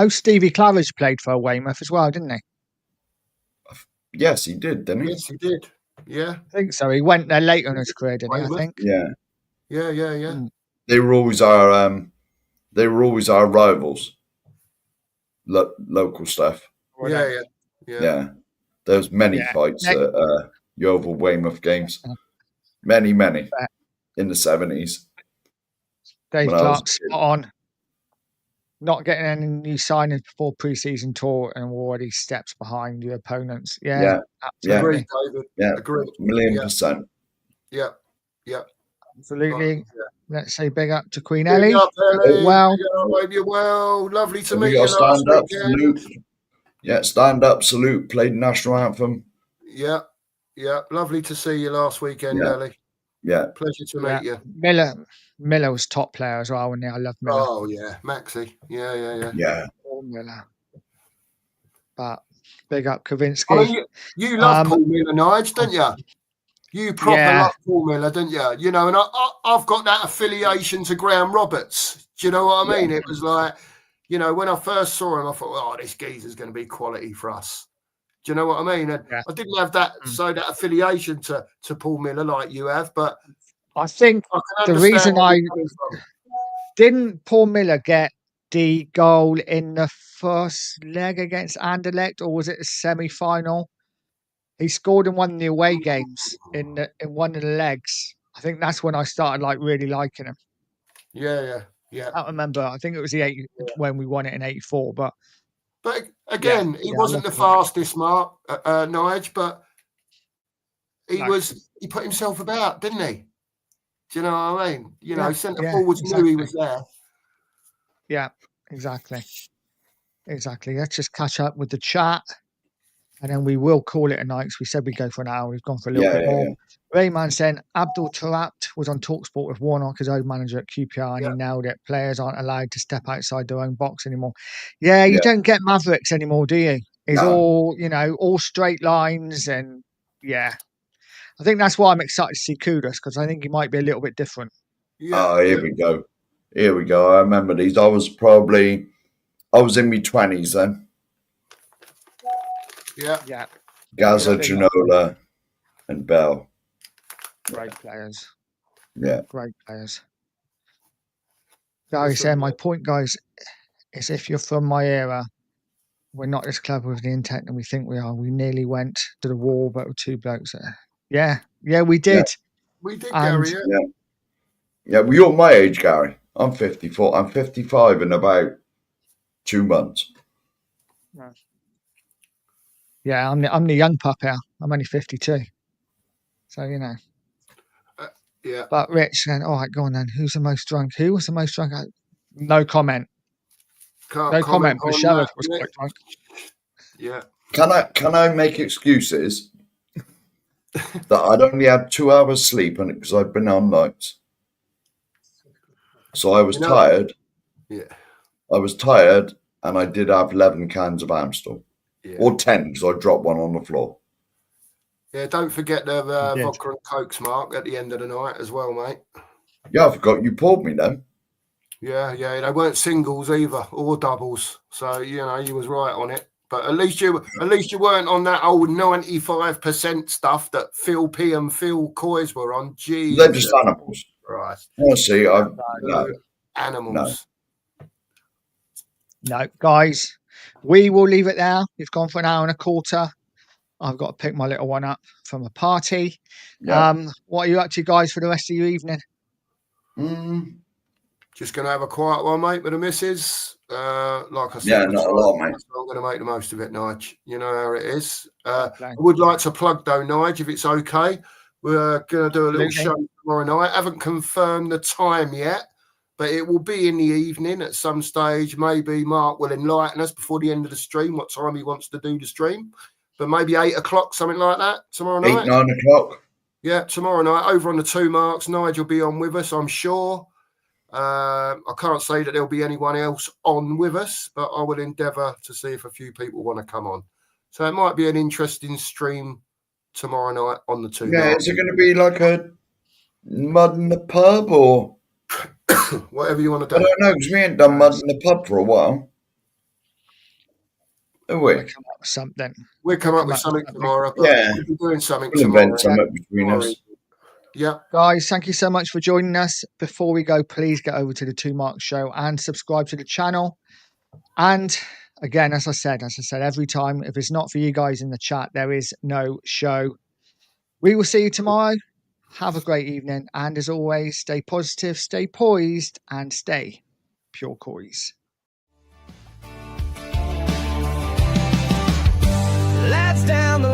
Stevie Claridge played for Weymouth as well, didn't he? Yes, he did, didn't he? Yes, he did. Yeah, I think so. He went there later in his career, didn't he? I think. Yeah. Mm. They were always our rivals. Local stuff. Yeah. There was many fights at Yeovil Weymouth games. Many in the 70s. Dave Clark spot on. Not getting any new signings before pre-season tour and already steps behind your opponents. Yeah, absolutely. Agreed, David. Yeah, agreed. 1,000,000%. Yeah. Absolutely. Let's say big up to Queen Big Ellie. up, Ellie. Well, hope you're well. Lovely to meet We you. got stand up, salute. Yeah, stand up, salute. Played national anthem. Yeah. Lovely to see you last weekend, Ellie. Yeah. Pleasure to meet you. Miller was top player as well, wasn't he? I love Miller. Oh yeah, Maxi. Yeah. Paul Miller. But big up Kavinsky. I mean, you love Paul Miller, Nige, don't you? You proper love Paul Miller, don't you? You know, and I've got that affiliation to Graham Roberts. Do you know what I mean? It was like, when I first saw him, I thought, oh, this geezer's going to be quality for us. Do you know what I mean? And I didn't have that that affiliation to Paul Miller like you have, but I think the reason didn't Paul Miller get the goal in the first leg against Anderlecht, or was it a semi-final? He scored in one of the away games in one of the legs. I think that's when I started really liking him. Yeah. I don't remember. I think it was when we won it in '84. But again, he wasn't the fastest, Mark, Nige, but he put himself about, didn't he? Do you know what I mean? Centre forwards knew he was there. Yeah, exactly. Let's just catch up with the chat, and then we will call it a night. We said we'd go for an hour. We've gone for a little bit more. Yeah. Rayman saying Abdul Tarat was on TalkSport with Warnock, his old manager at QPR, and he nailed it. Players aren't allowed to step outside their own box anymore. Yeah, you don't get Mavericks anymore, do you? It's all, all straight lines, and I think that's why I'm excited to see Kudus, because I think he might be a little bit different. Here we go. I remember these. I was in my 20s then. Yeah. Gaza, Ginola, and Bell. Great players. Yeah. Great players. Gary saying, my point, guys, is if you're from my era, we're not this clever with the intent and we think we are. We nearly went to the war, but with two blokes there. Yeah, we did. We did, Gary. Yeah, well, you're my age, Gary. I'm 54. I'm 55 in about 2 months. Yeah, I'm the young pup here. I'm only 52. So, Yeah. But Rich saying, all right, go on then. Who's the most drunk? Who was the most drunk? No comment. No comment. But Sheriff was quite drunk. Yeah. Can I make excuses that I'd only had 2 hours sleep because I'd been on nights? So I was tired. Yeah. I was tired, and I did have 11 cans of Amstel. Yeah. Or 10, because I dropped one on the floor. Yeah, don't forget the vodka and Cokes, Mark, at the end of the night as well, mate. Yeah, I forgot you poured me then. Yeah, they weren't singles either, or doubles. So, you was right on it. But at least you weren't on that old 95% stuff that Phil P and Phil Coys were on. Jeez. They're just animals. Right. Honestly, animals. No, guys, we will leave it there. We've gone for an hour and a quarter. I've got to pick my little one up from a party. Yeah. What are you up to, guys, for the rest of your evening? Just going to have a quiet one, mate, with the missus. Like I said, not a lot, mate. I'm going to make the most of it, Nige. You know how it is. I would like to plug, though, Nige, if it's okay. We're going to do a little show tomorrow night. I haven't confirmed the time yet, but it will be in the evening at some stage. Maybe Mark will enlighten us before the end of the stream what time he wants to do the stream, but maybe 8 o'clock, something like that, tomorrow night. 8, 9 o'clock. Yeah, tomorrow night over on the 2 Marks. Nigel will be on with us, I'm sure. I can't say that there'll be anyone else on with us, but I will endeavour to see if a few people want to come on. So it might be an interesting stream tomorrow night on the 2 Yeah, Marks. is it going to be like a mud in the pub or whatever you want to I do? don't know, because we ain't done mud in the pub for a while. Have we? We'll come up with something. We'll come up with something tomorrow. But Yeah. we'll be doing something We'll tomorrow. invent something between us. Yeah. Guys, thank you so much for joining us. Before we go, please get over to the 2 Marks Show and subscribe to the channel. And again, as I said every time, if it's not for you guys in the chat, there is no show. We will see you tomorrow. Have a great evening. And as always, stay positive, stay poised, and stay pure coys. Lads down the